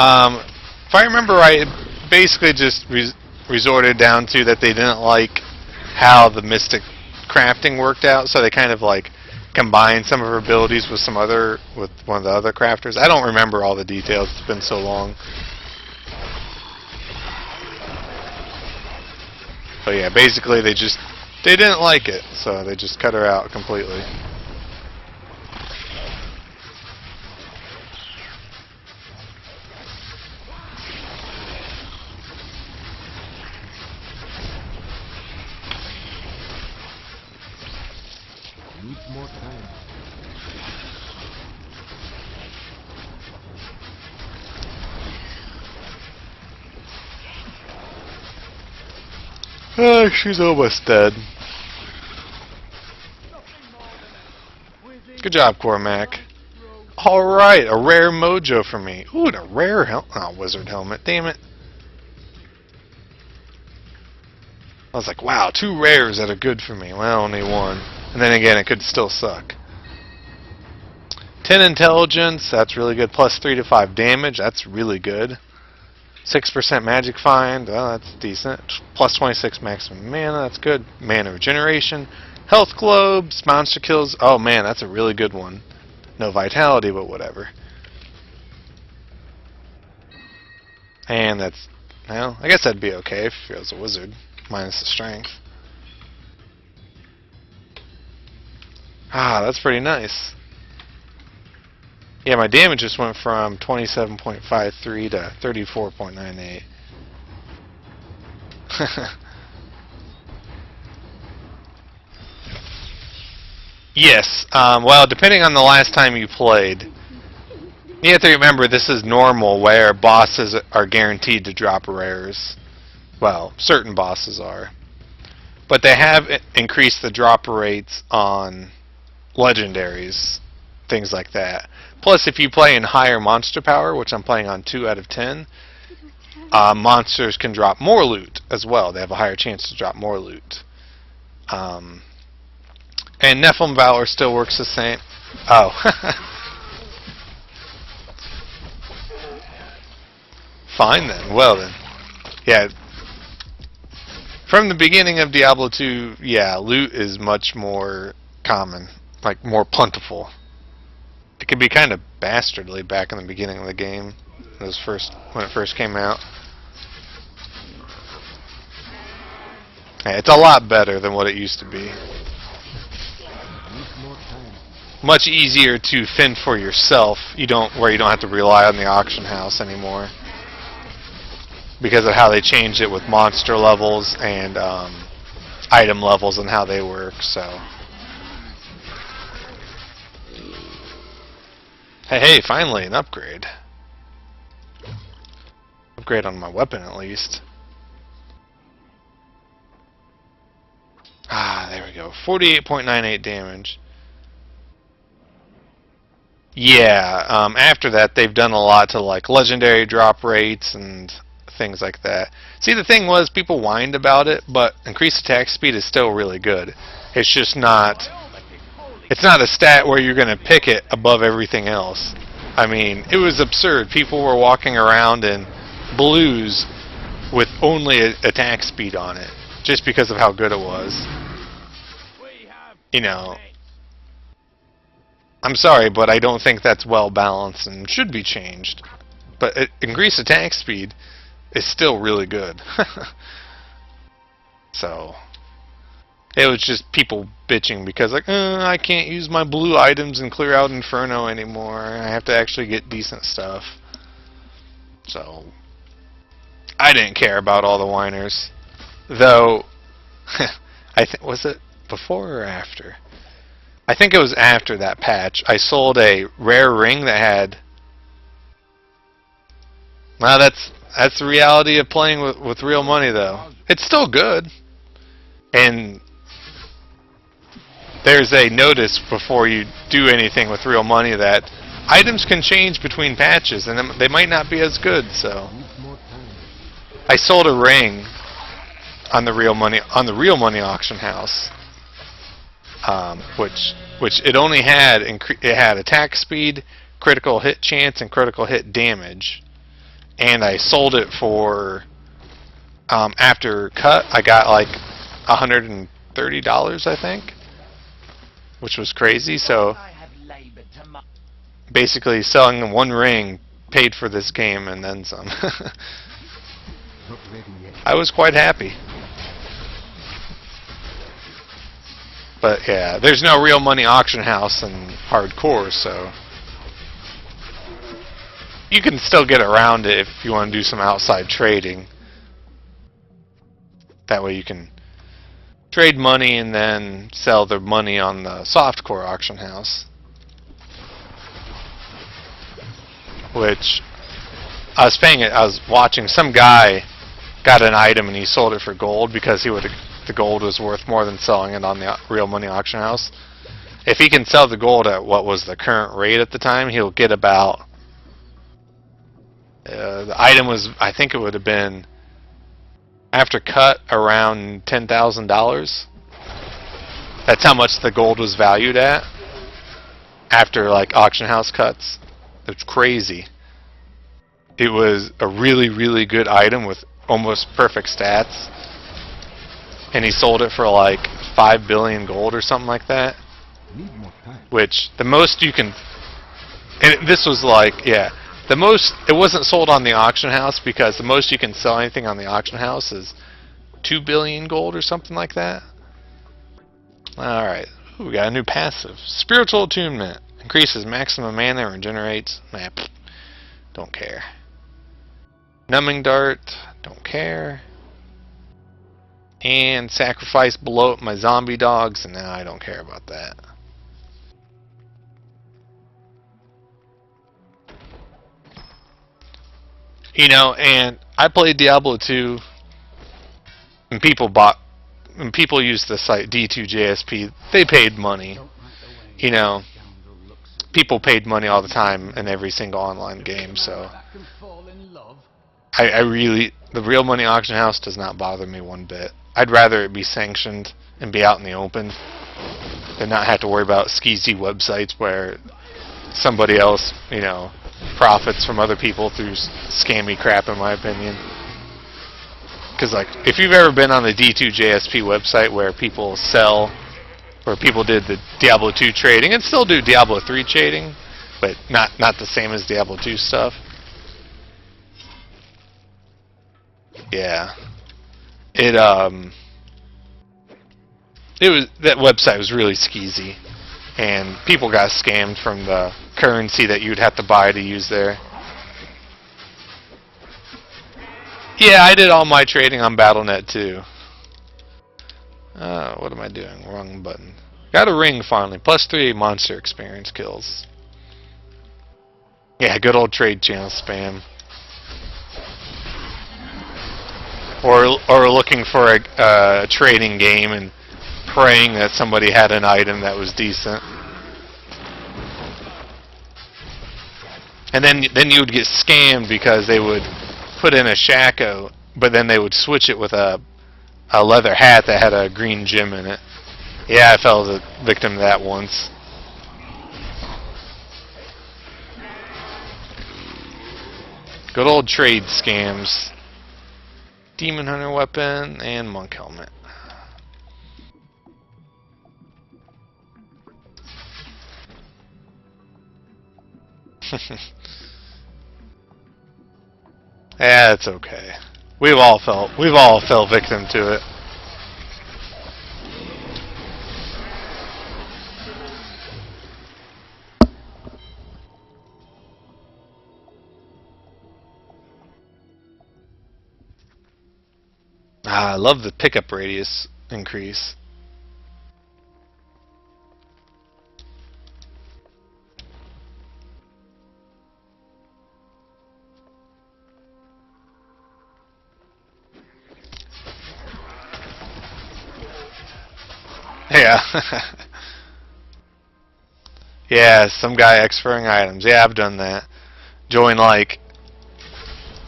If I remember right, it basically just resorted down to that they didn't like how the Mystic crafting worked out, so they kind of like combined some of her abilities with one of the other crafters. I don't remember all the details, it's been so long. But yeah, basically they didn't like it, so they just cut her out completely. Needs more time. She's almost dead. Good job, Cormac. Alright, a rare mojo for me. Ooh, and a rare wizard helmet. Damn it. I was like, wow, 2 rares that are good for me. Well, only 1. And then again, it could still suck. 10 intelligence, that's really good. Plus 3 to 5 damage, that's really good. 6% magic find, well, that's decent. Plus 26 maximum mana, that's good. Mana regeneration. Health globes, monster kills. Oh man, that's a really good one. No vitality, but whatever. And that's, well, I guess that'd be okay if it was a wizard. Minus the strength. Ah, that's pretty nice. Yeah, my damage just went from 27.53 to 34.98. Yes, well, depending on the last time you played, you have to remember this is normal where bosses are guaranteed to drop rares. Well, certain bosses are. But they have increased the drop rates on legendaries, things like that. Plus, if you play in higher monster power, which I'm playing on 2 out of 10, monsters can drop more loot as well. They have a higher chance to drop more loot. And Nephilim Valor still works the same. Oh. Fine then. Well then. Yeah. From the beginning of Diablo 2, yeah, loot is much more common, like more plentiful. It could be kind of bastardly back in the beginning of the game, when it first came out. Yeah, it's a lot better than what it used to be. Much easier to fend for yourself. Where you don't have to rely on the auction house anymore, because of how they changed it with monster levels and item levels and how they work. So, hey, finally an upgrade. Upgrade on my weapon at least. Ah, there we go. 48.98 damage. Yeah, after that they've done a lot to like legendary drop rates and things like that. See, the thing was, people whined about it, but increased attack speed is still really good. It's just not... It's not a stat where you're going to pick it above everything else. I mean, it was absurd. People were walking around in blues with only attack speed on it, just because of how good it was. You know... I'm sorry, but I don't think that's well balanced and should be changed. But increased attack speed is still really good. So, it was just people bitching because like, I can't use my blue items and clear out Inferno anymore. I have to actually get decent stuff. So, I didn't care about all the whiners. Though, was it before or after? I think it was after that patch. I sold a rare ring that had... Well, that's the reality of playing with real money, though. It's still good. And there's a notice before you do anything with real money that items can change between patches, and they might not be as good. So I sold a ring on the real money auction house, which it only had it had attack speed, critical hit chance, and critical hit damage, and I sold it for after cut I got like $130, I think, which was crazy. So basically selling one ring paid for this game and then some. I was quite happy. But yeah, there's no real money auction house in hardcore, so you can still get around it if you want to do some outside trading. That way you can trade money and then sell the money on the softcore auction house. Which I was watching some guy got an item and he sold it for gold because the gold was worth more than selling it on the real money auction house. If he can sell the gold at what was the current rate at the time, he'll get about the item was, I think it would have been after cut around $10,000. That's how much the gold was valued at after like auction house cuts. It's crazy. It was a really, really good item with almost perfect stats, and he sold it for like 5 billion gold or something like that. Which the most you can, and this was like, yeah, the most, it wasn't sold on the auction house because the most you can sell anything on the auction house is 2 billion gold or something like that. Alright, we got a new passive. Spiritual Attunement. Increases maximum mana and regenerates. Nah, don't care. Numbing Dart. Don't care. And Sacrifice blow up my zombie dogs. And now I don't care about that. You know, and I played Diablo 2, and people used the site D2JSP. They paid money. You know, people paid money all the time in every single online game. So I really, the real money auction house does not bother me one bit. I'd rather it be sanctioned and be out in the open than not have to worry about skeezy websites where somebody else, you know, profits from other people through scammy crap, in my opinion. Because, like, if you've ever been on the D2JSP website where people sell, where people did the Diablo 2 trading and still do Diablo 3 trading, but not the same as Diablo 2 stuff. Yeah. It was, that website was really skeezy, and people got scammed from the currency that you'd have to buy to use there. Yeah, I did all my trading on Battle.net too. What am I doing? Wrong button. Got a ring finally. +3 monster experience kills. Yeah, good old trade channel spam. Or looking for a trading game and praying that somebody had an item that was decent. And then you would get scammed because they would put in a shako, but then they would switch it with a leather hat that had a green gem in it. Yeah, I fell the victim to that once. Good old trade scams. Demon Hunter weapon and monk helmet. Yeah, it's okay. We've all fell victim to it. I love the pickup radius increase. Yeah. Yeah, some guy exferring items. Yeah, I've done that. Join like,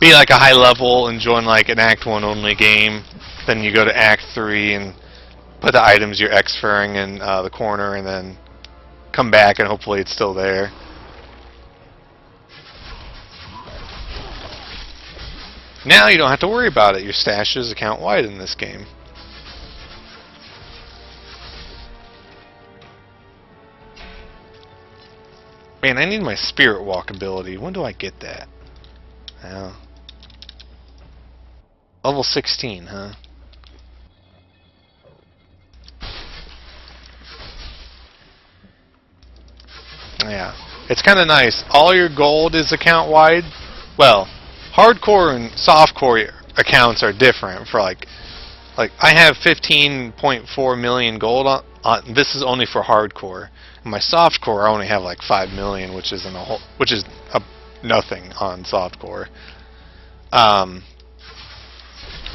be like a high level and join like an Act 1 only game. Then you go to Act 3 and put the items you're exferring in the corner and then come back and hopefully it's still there. Now you don't have to worry about it. Your stashes account wide in this game. Man, I need my Spirit Walk ability. When do I get that? Oh. Level 16, huh? Yeah. It's kind of nice. All your gold is account wide. Well, hardcore and softcore accounts are different. For like I have 15.4 million gold on. This is only for hardcore. In my softcore, I only have like 5 million, which is nothing on softcore.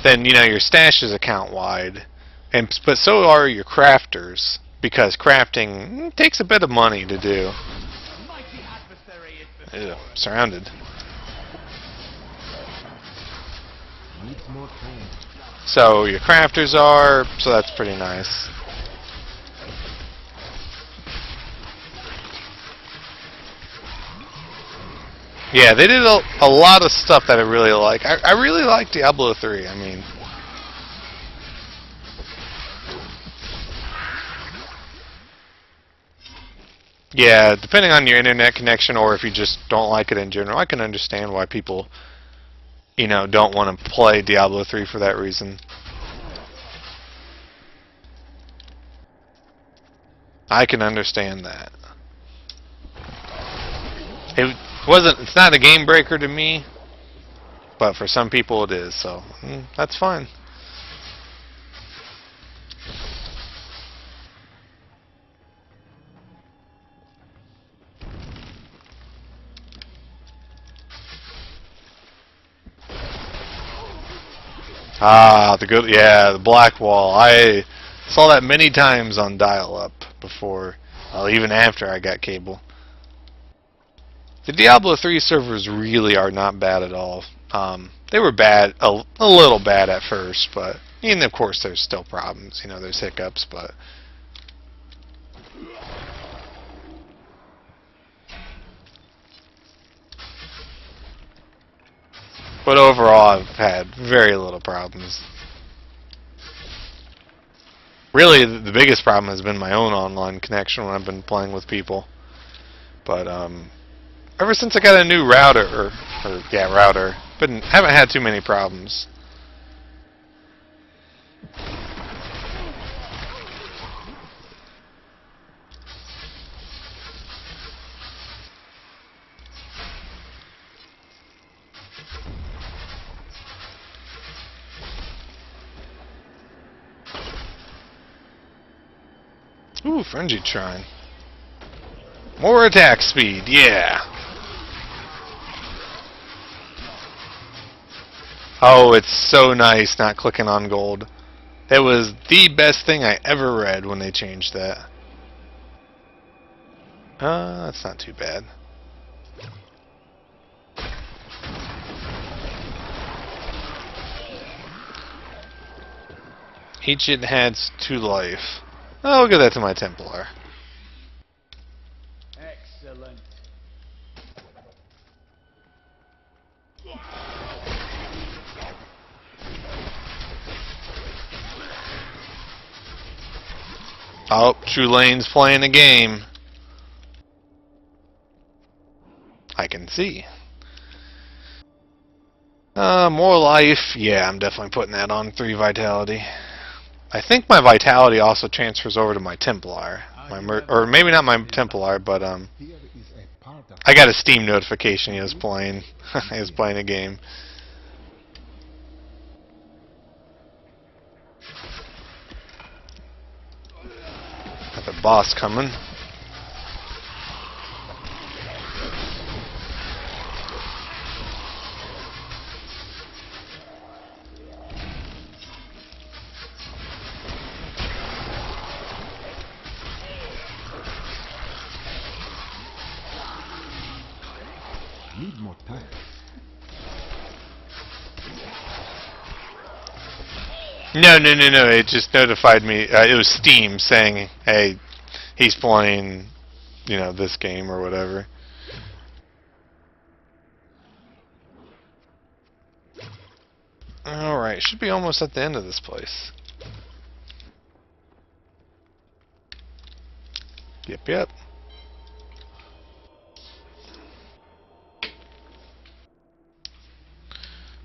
Then your stash is account wide, but so are your crafters, because crafting takes a bit of money to do. Ew, surrounded. So your crafters are, so that's pretty nice. Yeah, they did a lot of stuff that I really like. I really like Diablo 3. I mean, yeah, depending on your internet connection or if you just don't like it in general, I can understand why people, don't want to play Diablo 3 for that reason. I can understand that. It's not a game breaker to me, but for some people it is, so that's fine. Ah, the black wall. I saw that many times on dial-up before, even after I got cable. The Diablo 3 servers really are not bad at all. They were bad, a little bad at first, but and of course there's still problems. There's hiccups, but overall I've had very little problems. Really, the biggest problem has been my own online connection when I've been playing with people. But ever since I got a new router, haven't had too many problems. Ooh, Frenzied Shrine. More attack speed, yeah. Oh, it's so nice not clicking on gold. It was the best thing I ever read when they changed that. That's not too bad. Each it adds 2 life. I'll give that to my Templar. Excellent. Oh, True Lane's playing a game. I can see. More life. Yeah, I'm definitely putting that on 3 vitality. I think my vitality also transfers over to my Templar. Or maybe not my Templar, but I got a Steam notification he was playing. He was playing a game. Got the boss coming. Need more time. No, no, no, no. It just notified me. It was Steam saying, "Hey, he's playing, you know, this game or whatever." All right, should be almost at the end of this place. Yep, yep.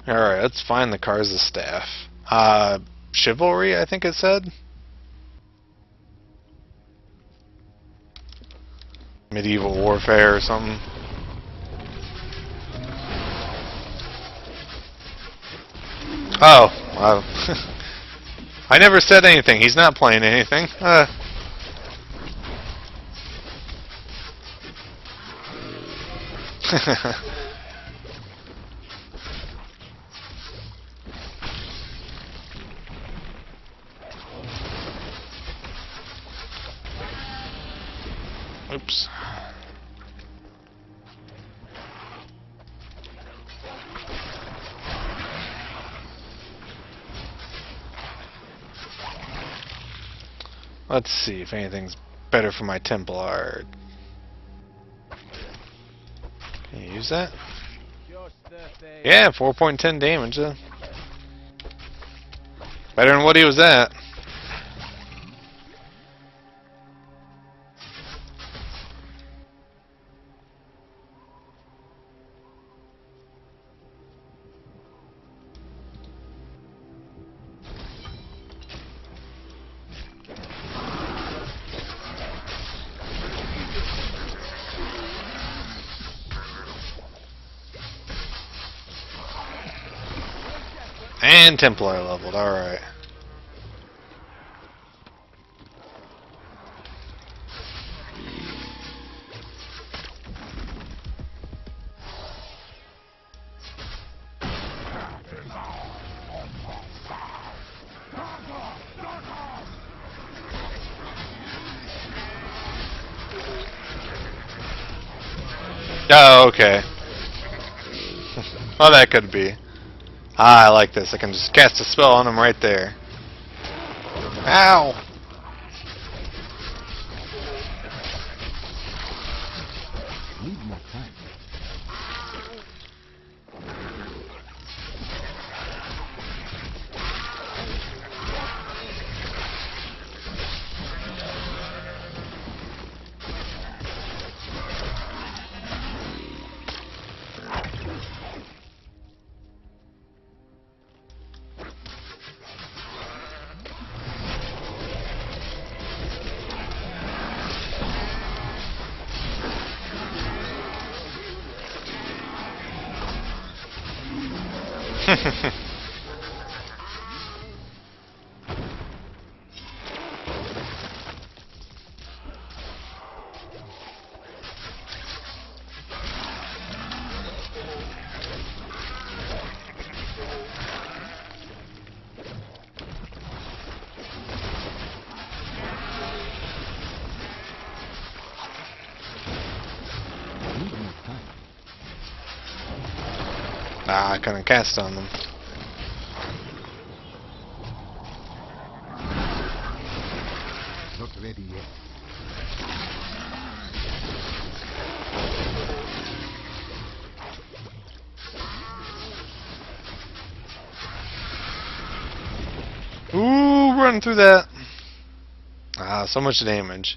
All right, let's find the Karza staff. Chivalry, I think it said. Medieval warfare or something. Oh, I never said anything. He's not playing anything. Oops. Let's see if anything's better for my Templar. Can you use that? Yeah, 4.10 damage. Better than what he was at. And Templar leveled, alright. Oh, okay. Well, that could be. Ah, I like this. I can just cast a spell on him right there. Ow! Need more time. Ah, I couldn't cast on them. Not ready yet. Ooh, run through that. Ah, so much damage.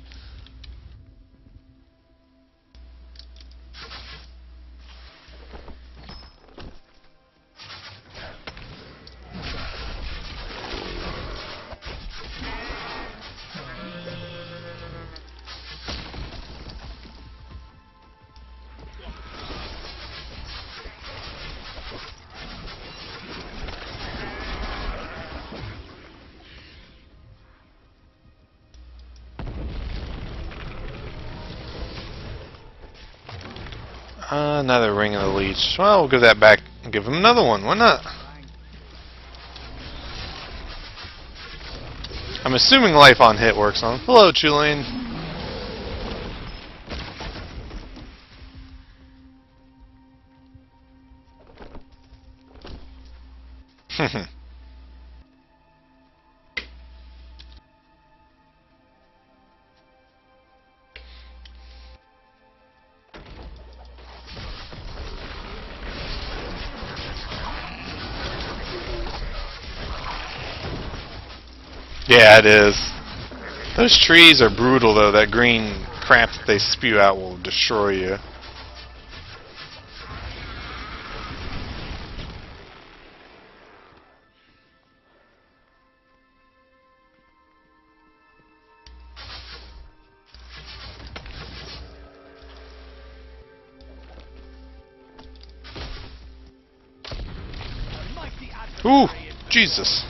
Another Ring of the Leech. Well, we'll give that back and give him another one. Why not? I'm assuming life on hit works on him. Hello, Tulane. Yeah, it is. Those trees are brutal, though. That green crap that they spew out will destroy you. Ooh, Jesus.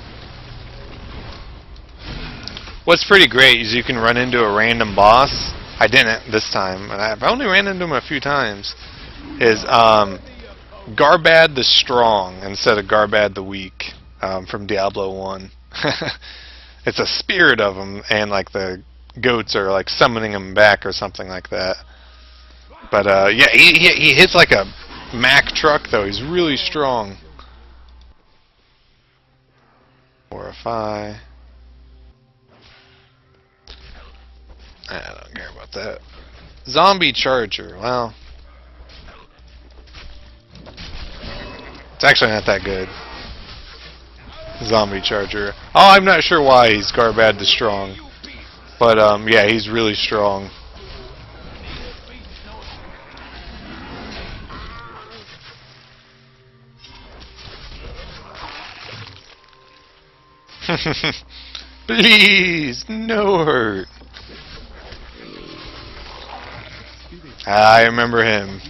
What's pretty great is you can run into a random boss. I didn't this time, and I've only ran into him a few times. Is Garbad the Strong instead of Garbad the Weak from Diablo 1. It's a spirit of him, and like the goats are like summoning him back or something like that. But yeah, he hits like a Mack truck though. He's really strong. Horrify. I don't care about that. Zombie Charger. Well, it's actually not that good. Zombie Charger. Oh, I'm not sure why he's Garbad the Strong. But, yeah, he's really strong. Please, no hurt. I remember him.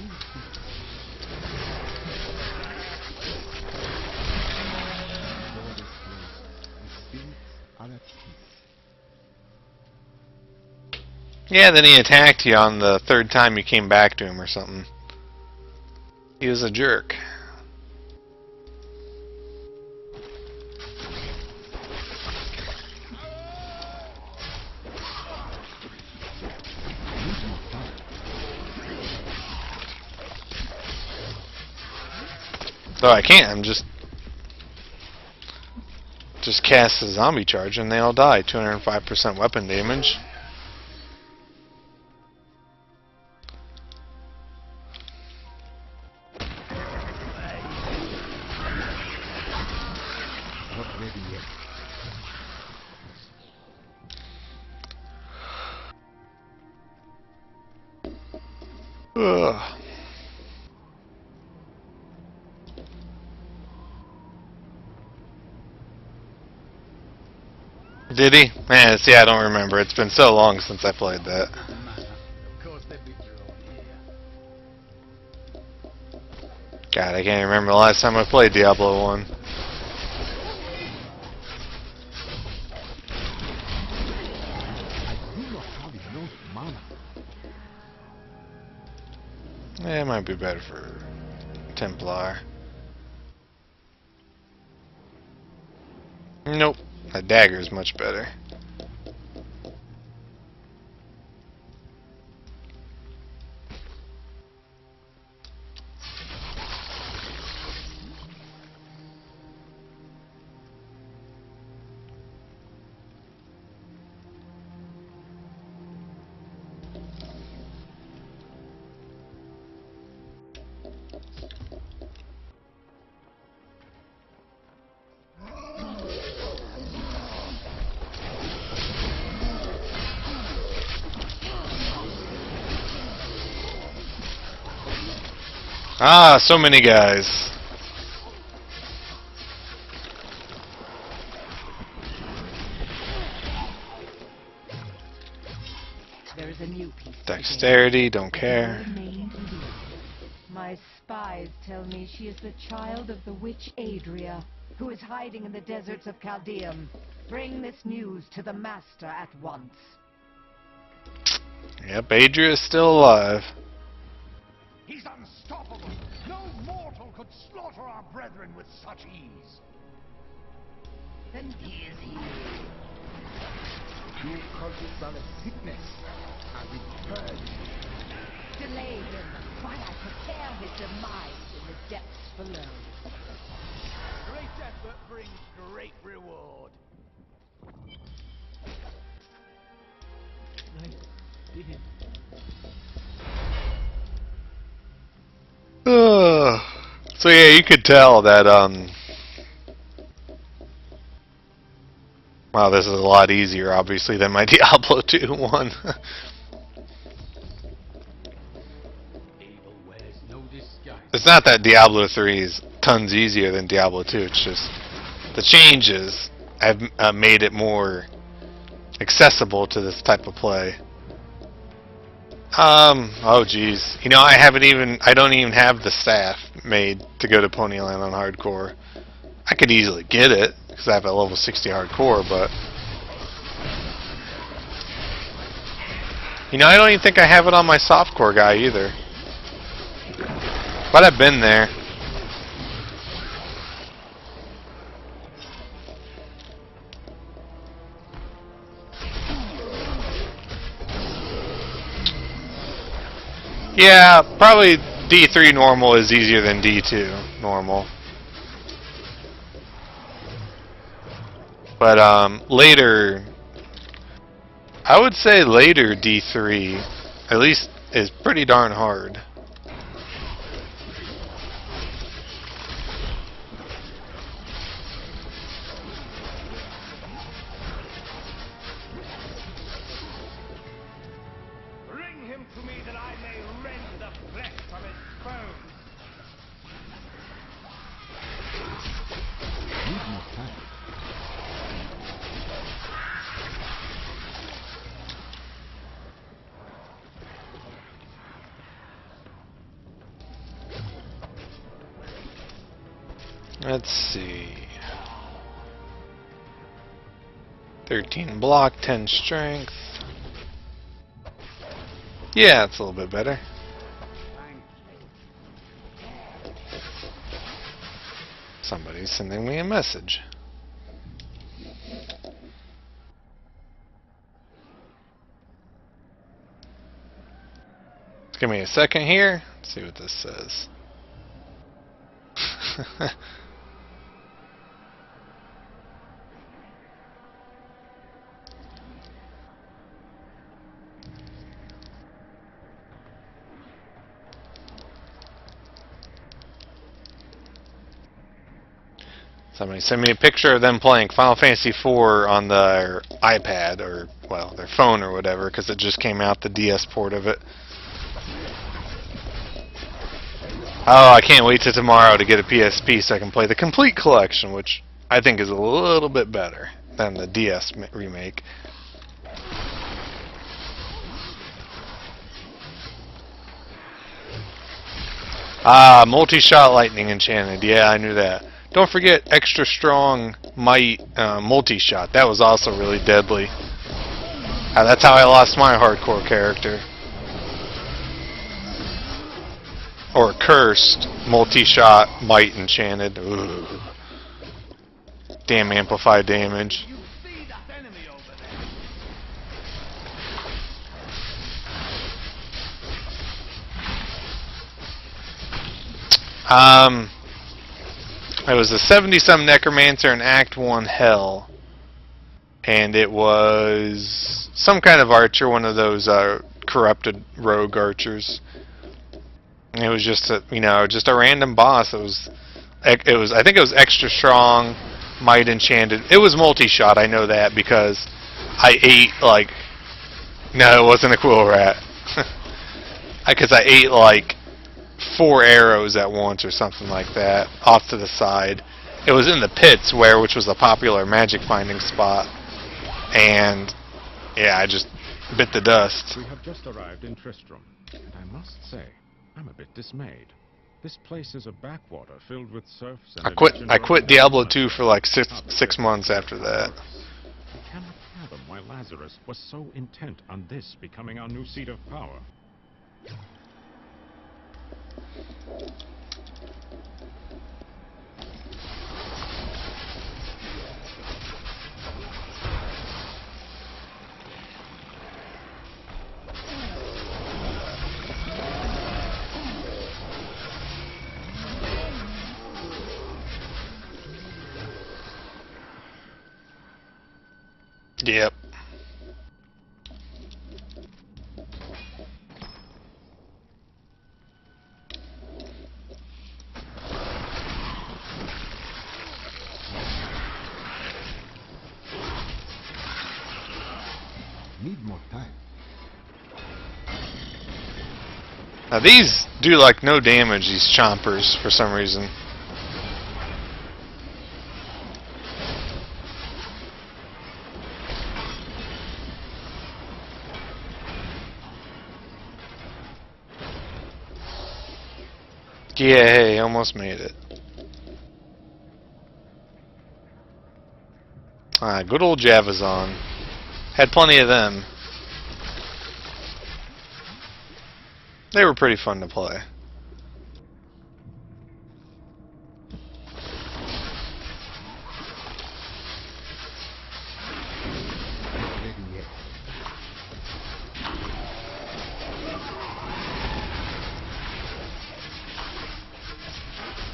Yeah, then he attacked you on the third time you came back to him or something. He was a jerk. So I can't, I'm just cast a zombie charge and they all die. 205% weapon damage. Ugh. Did he? Man, see, I don't remember. It's been so long since I played that. God, I can't remember the last time I played Diablo 1. Yeah, it might be better for Templar. Nope. A dagger is much better. Ah, so many guys. There's a new piece. Dexterity, don't care. My spies tell me she is the child of the witch Adria, who is hiding in the deserts of Chaldeum. Bring this news to the master at once. Yep, Adria is still alive. He's unstoppable. No mortal could slaughter our brethren with such ease. Then he is here. You cultists are a sickness. I will purge you. Delay him while I prepare his demise in the depths below. Great effort brings great reward. So yeah, you could tell that wow, this is a lot easier obviously than my Diablo 2 one. It's not that Diablo 3 is tons easier than Diablo 2, it's just the changes have made it more accessible to this type of play. Oh geez. You know, I don't even have the staff made to go to Ponyland on hardcore. I could easily get it, because I have a level 60 hardcore, but... You know, I don't even think I have it on my softcore guy either. But I've been there. Yeah, probably D3 normal is easier than D2 normal. But later, I would say later D3, at least, is pretty darn hard. Bring him to me that I may rend the flesh from his bones. Need more time. Let's see. 13 block, 10 strength. Yeah, it's a little bit better. Somebody's sending me a message. Give me a second here. Let's see what this says. Somebody sent me a picture of them playing Final Fantasy IV on their iPad, or, well, their phone or whatever, because it just came out, the DS port of it. Oh, I can't wait till tomorrow to get a PSP so I can play the complete collection, which I think is a little bit better than the DS remake. Ah, multi-shot lightning enchanted. Yeah, I knew that. Don't forget extra strong might multi-shot. That was also really deadly. That's how I lost my hardcore character. Or cursed multi-shot might enchanted. Ugh. Damn amplified damage. You see that enemy over there? It was a 70-some Necromancer in Act 1 Hell. And it was some kind of archer, one of those corrupted rogue archers. And it was just just a random boss. I think it was extra strong, might enchanted. It was multi-shot, I know that, because I ate no, it wasn't a quill rat. Because I ate 4 arrows at once or something like that, off to the side. It was in the pits, which was a popular magic finding spot. And yeah, I just bit the dust. We have just arrived in Tristram, and I must say, I'm a bit dismayed. This place is a backwater filled with serfs and I quit Diablo 2 for 6 months after that. I cannot fathom why Lazarus was so intent on this becoming our new seat of power. Yep. Need more time. Now these do like no damage, these chompers, for some reason. Yay, almost made it. Ah, good old Javazon. Had plenty of them. They were pretty fun to play. Not ready yet.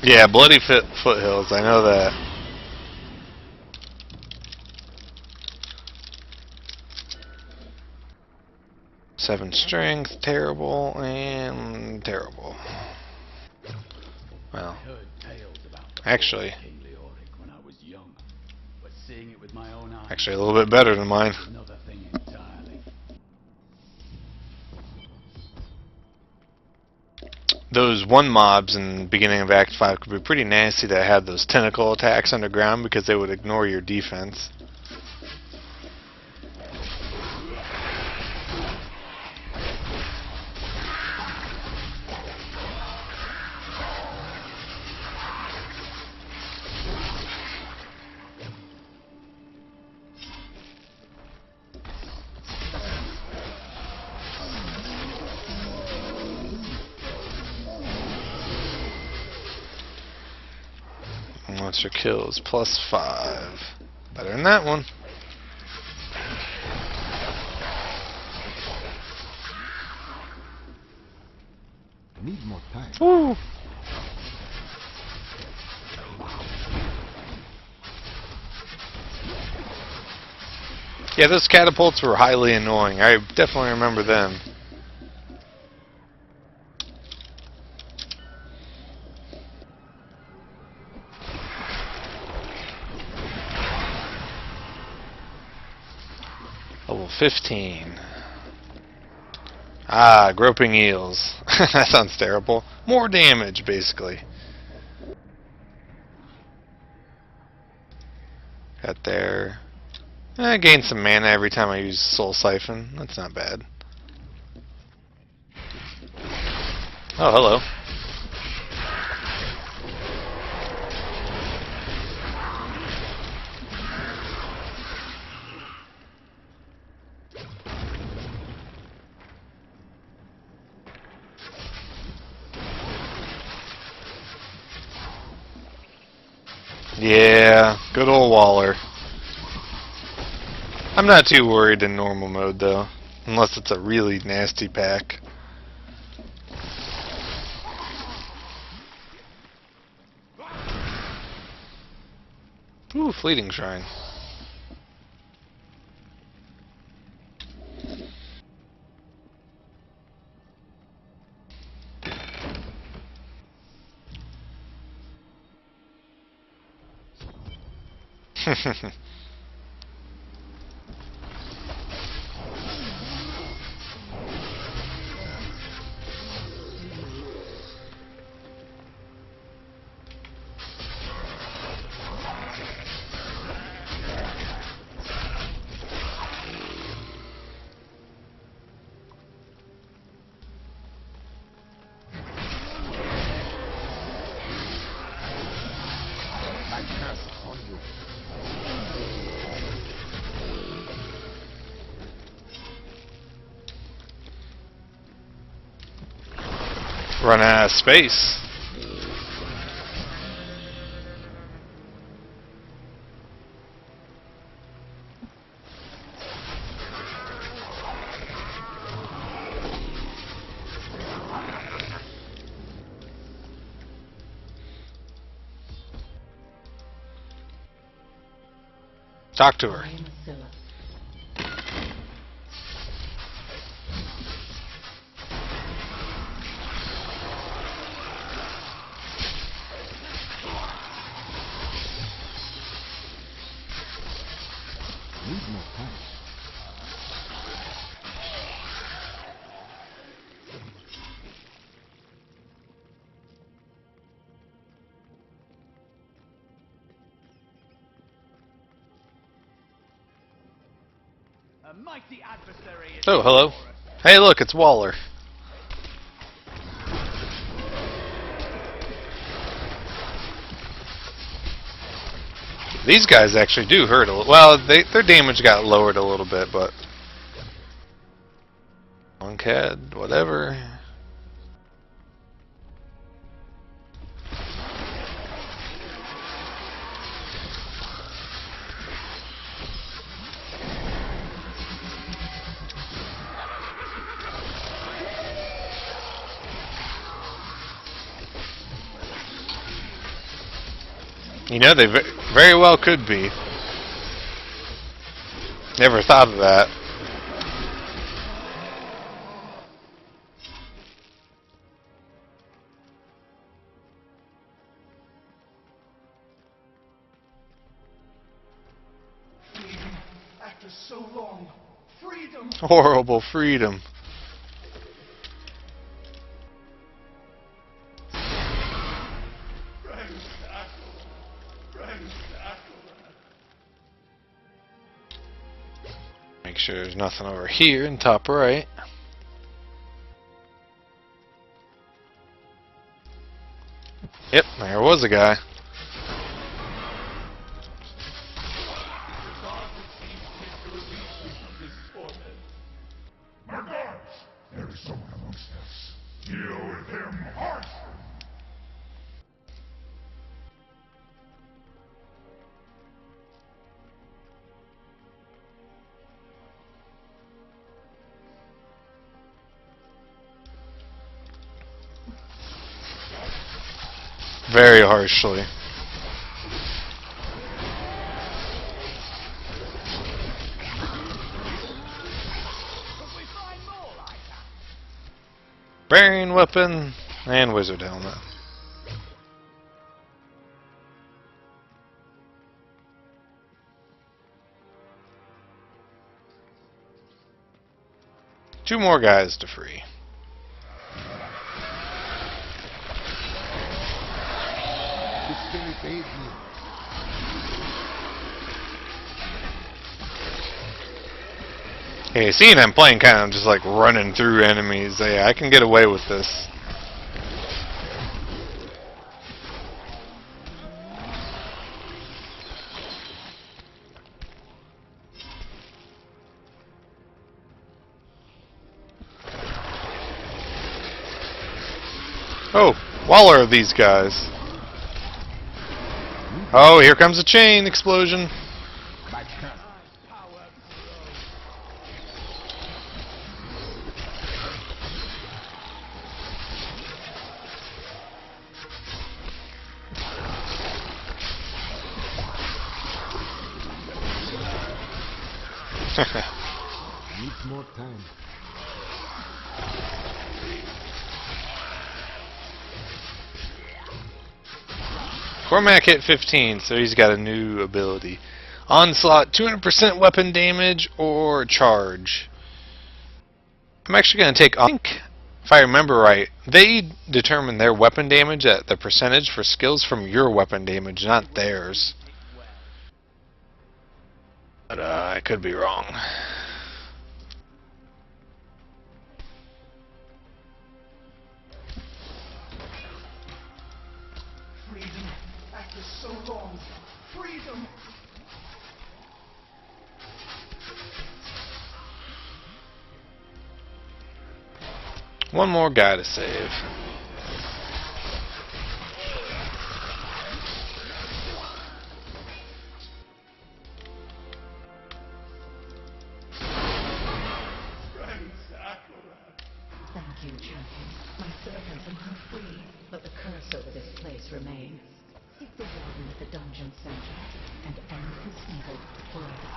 Yeah, bloody foothills, I know that. Seven strength, terrible, and terrible. Well, I heard tales about the actually, King Leoric when I was young, but seeing it with my own eyes actually a little bit better than mine. is another thing entirely. Those one mobs in the beginning of Act 5 could be pretty nasty that had those tentacle attacks underground because they would ignore your defense. Monster kills +5. Better than that one. Need more time. Woo! Yeah, those catapults were highly annoying. I definitely remember them. Level 15. Ah, groping eels. That sounds terrible. More damage, basically. Got there. I gain some mana every time I use Soul Siphon. That's not bad. Oh, hello. Yeah, good old Waller. I'm not too worried in normal mode, though. Unless it's a really nasty pack. Ooh, Fleeting Shrine. Run out of space. Talk to her. I am Asilla, Need more time. A mighty adversary is Oh, hello. before us. Hey, look, it's Waller. These guys actually do hurt a little. Well, their damage got lowered a little bit, but Moncad, whatever. You know, they very well could be. Never thought of that. After so long, freedom. Horrible freedom. Make sure there's nothing over here in top right. Yep, there was a guy. My gods! There is someone amongst us. Deal with him harshly. Very harshly. Bearing weapon and wizard helmet. Two more guys to free. This spirit aid me. Hey, seeing I'm playing kind of just like running through enemies, yeah, I can get away with this. Oh, Waller of these guys. Oh, here comes a chain explosion. Needs more time. Cormac hit 15, so he's got a new ability. Onslaught, 200% weapon damage or charge. I'm actually going to take, I think, if I remember right, they determine their weapon damage at the percentage for skills from your weapon damage, not theirs. But I could be wrong. Freedom. After so long, freedom. One more guy to save. Thank you, champion. My servants are now free, but the curse over this place remains. Seek the warden at the dungeon center and end his evil forever.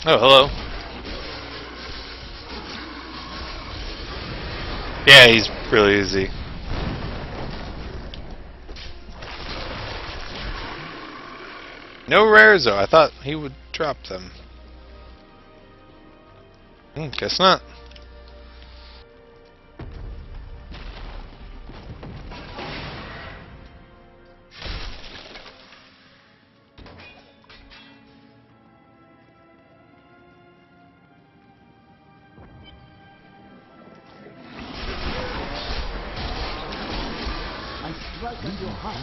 Oh, hello. Yeah, he's really easy. No rares though. I thought he would drop them. Guess not. I strike at your heart.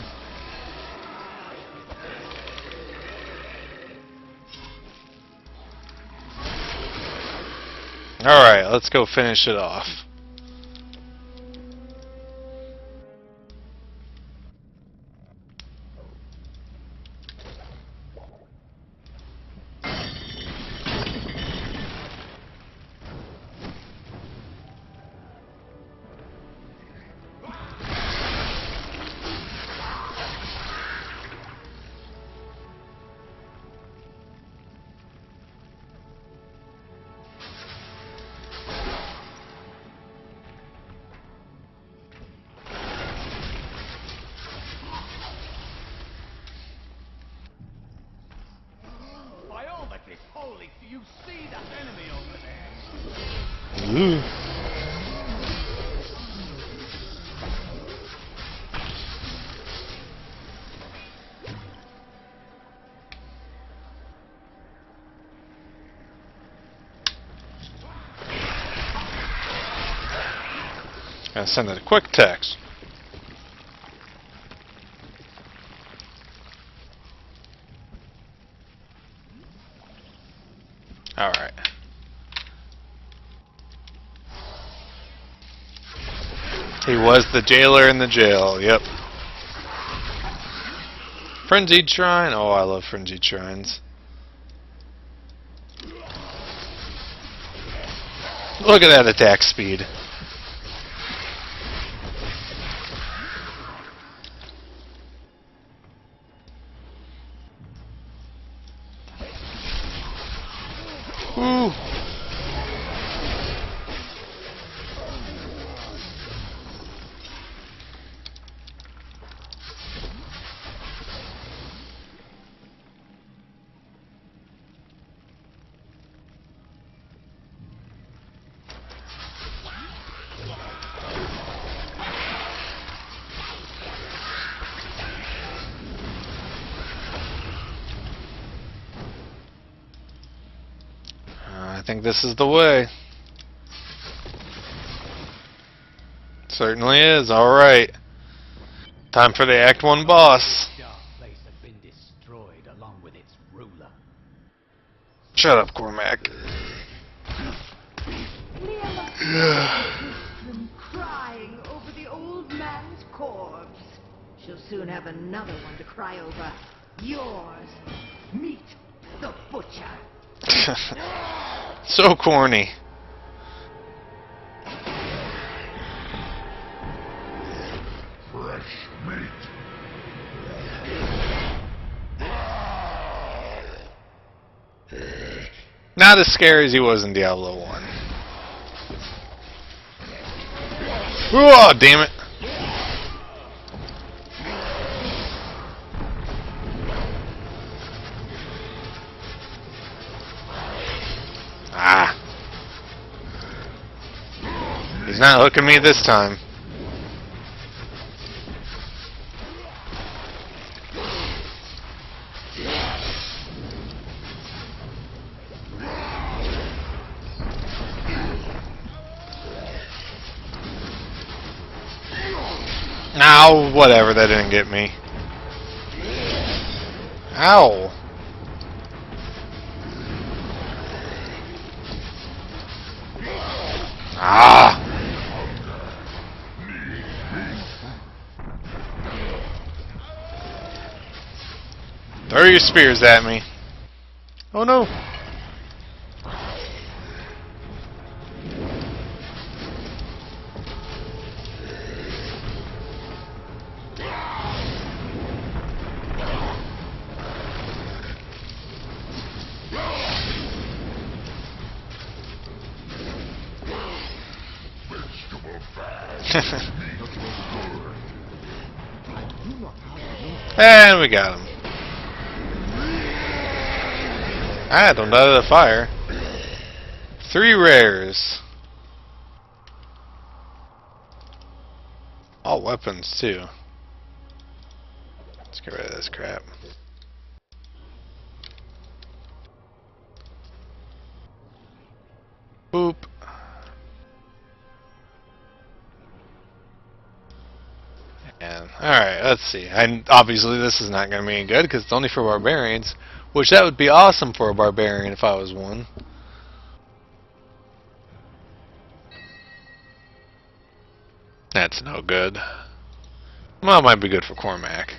Alright, let's go finish it off. By all that is holy, do you see that enemy over there? Ooh. Gotta send it a quick text. Alright. He was the jailer in the jail, yep. Frenzied Shrine? Oh, I love Frenzied Shrines. Look at that attack speed. Ooh. I think this is the way. Certainly is. Alright. Time for the Act 1 boss. This dark place had been destroyed along with its ruler. Shut up, Cormac. Tristram crying over the old man's corpse. She'll soon have another one to cry over. Yours. Meet the butcher. So corny. Fresh meat. Not as scary as he was in Diablo 1. Oh, damn it. Ah. He's not hooking me this time. Ow, whatever, that didn't get me. Ow. Ah. Throw your spears at me. Oh no. And we got him. Ah, don't die to the fire. 3 rares. All weapons, too. Let's get rid of this crap. Boop. And alright, let's see. And obviously this is not going to be any good because it's only for barbarians, which that would be awesome for a barbarian if I was one. That's no good. Well, it might be good for Cormac.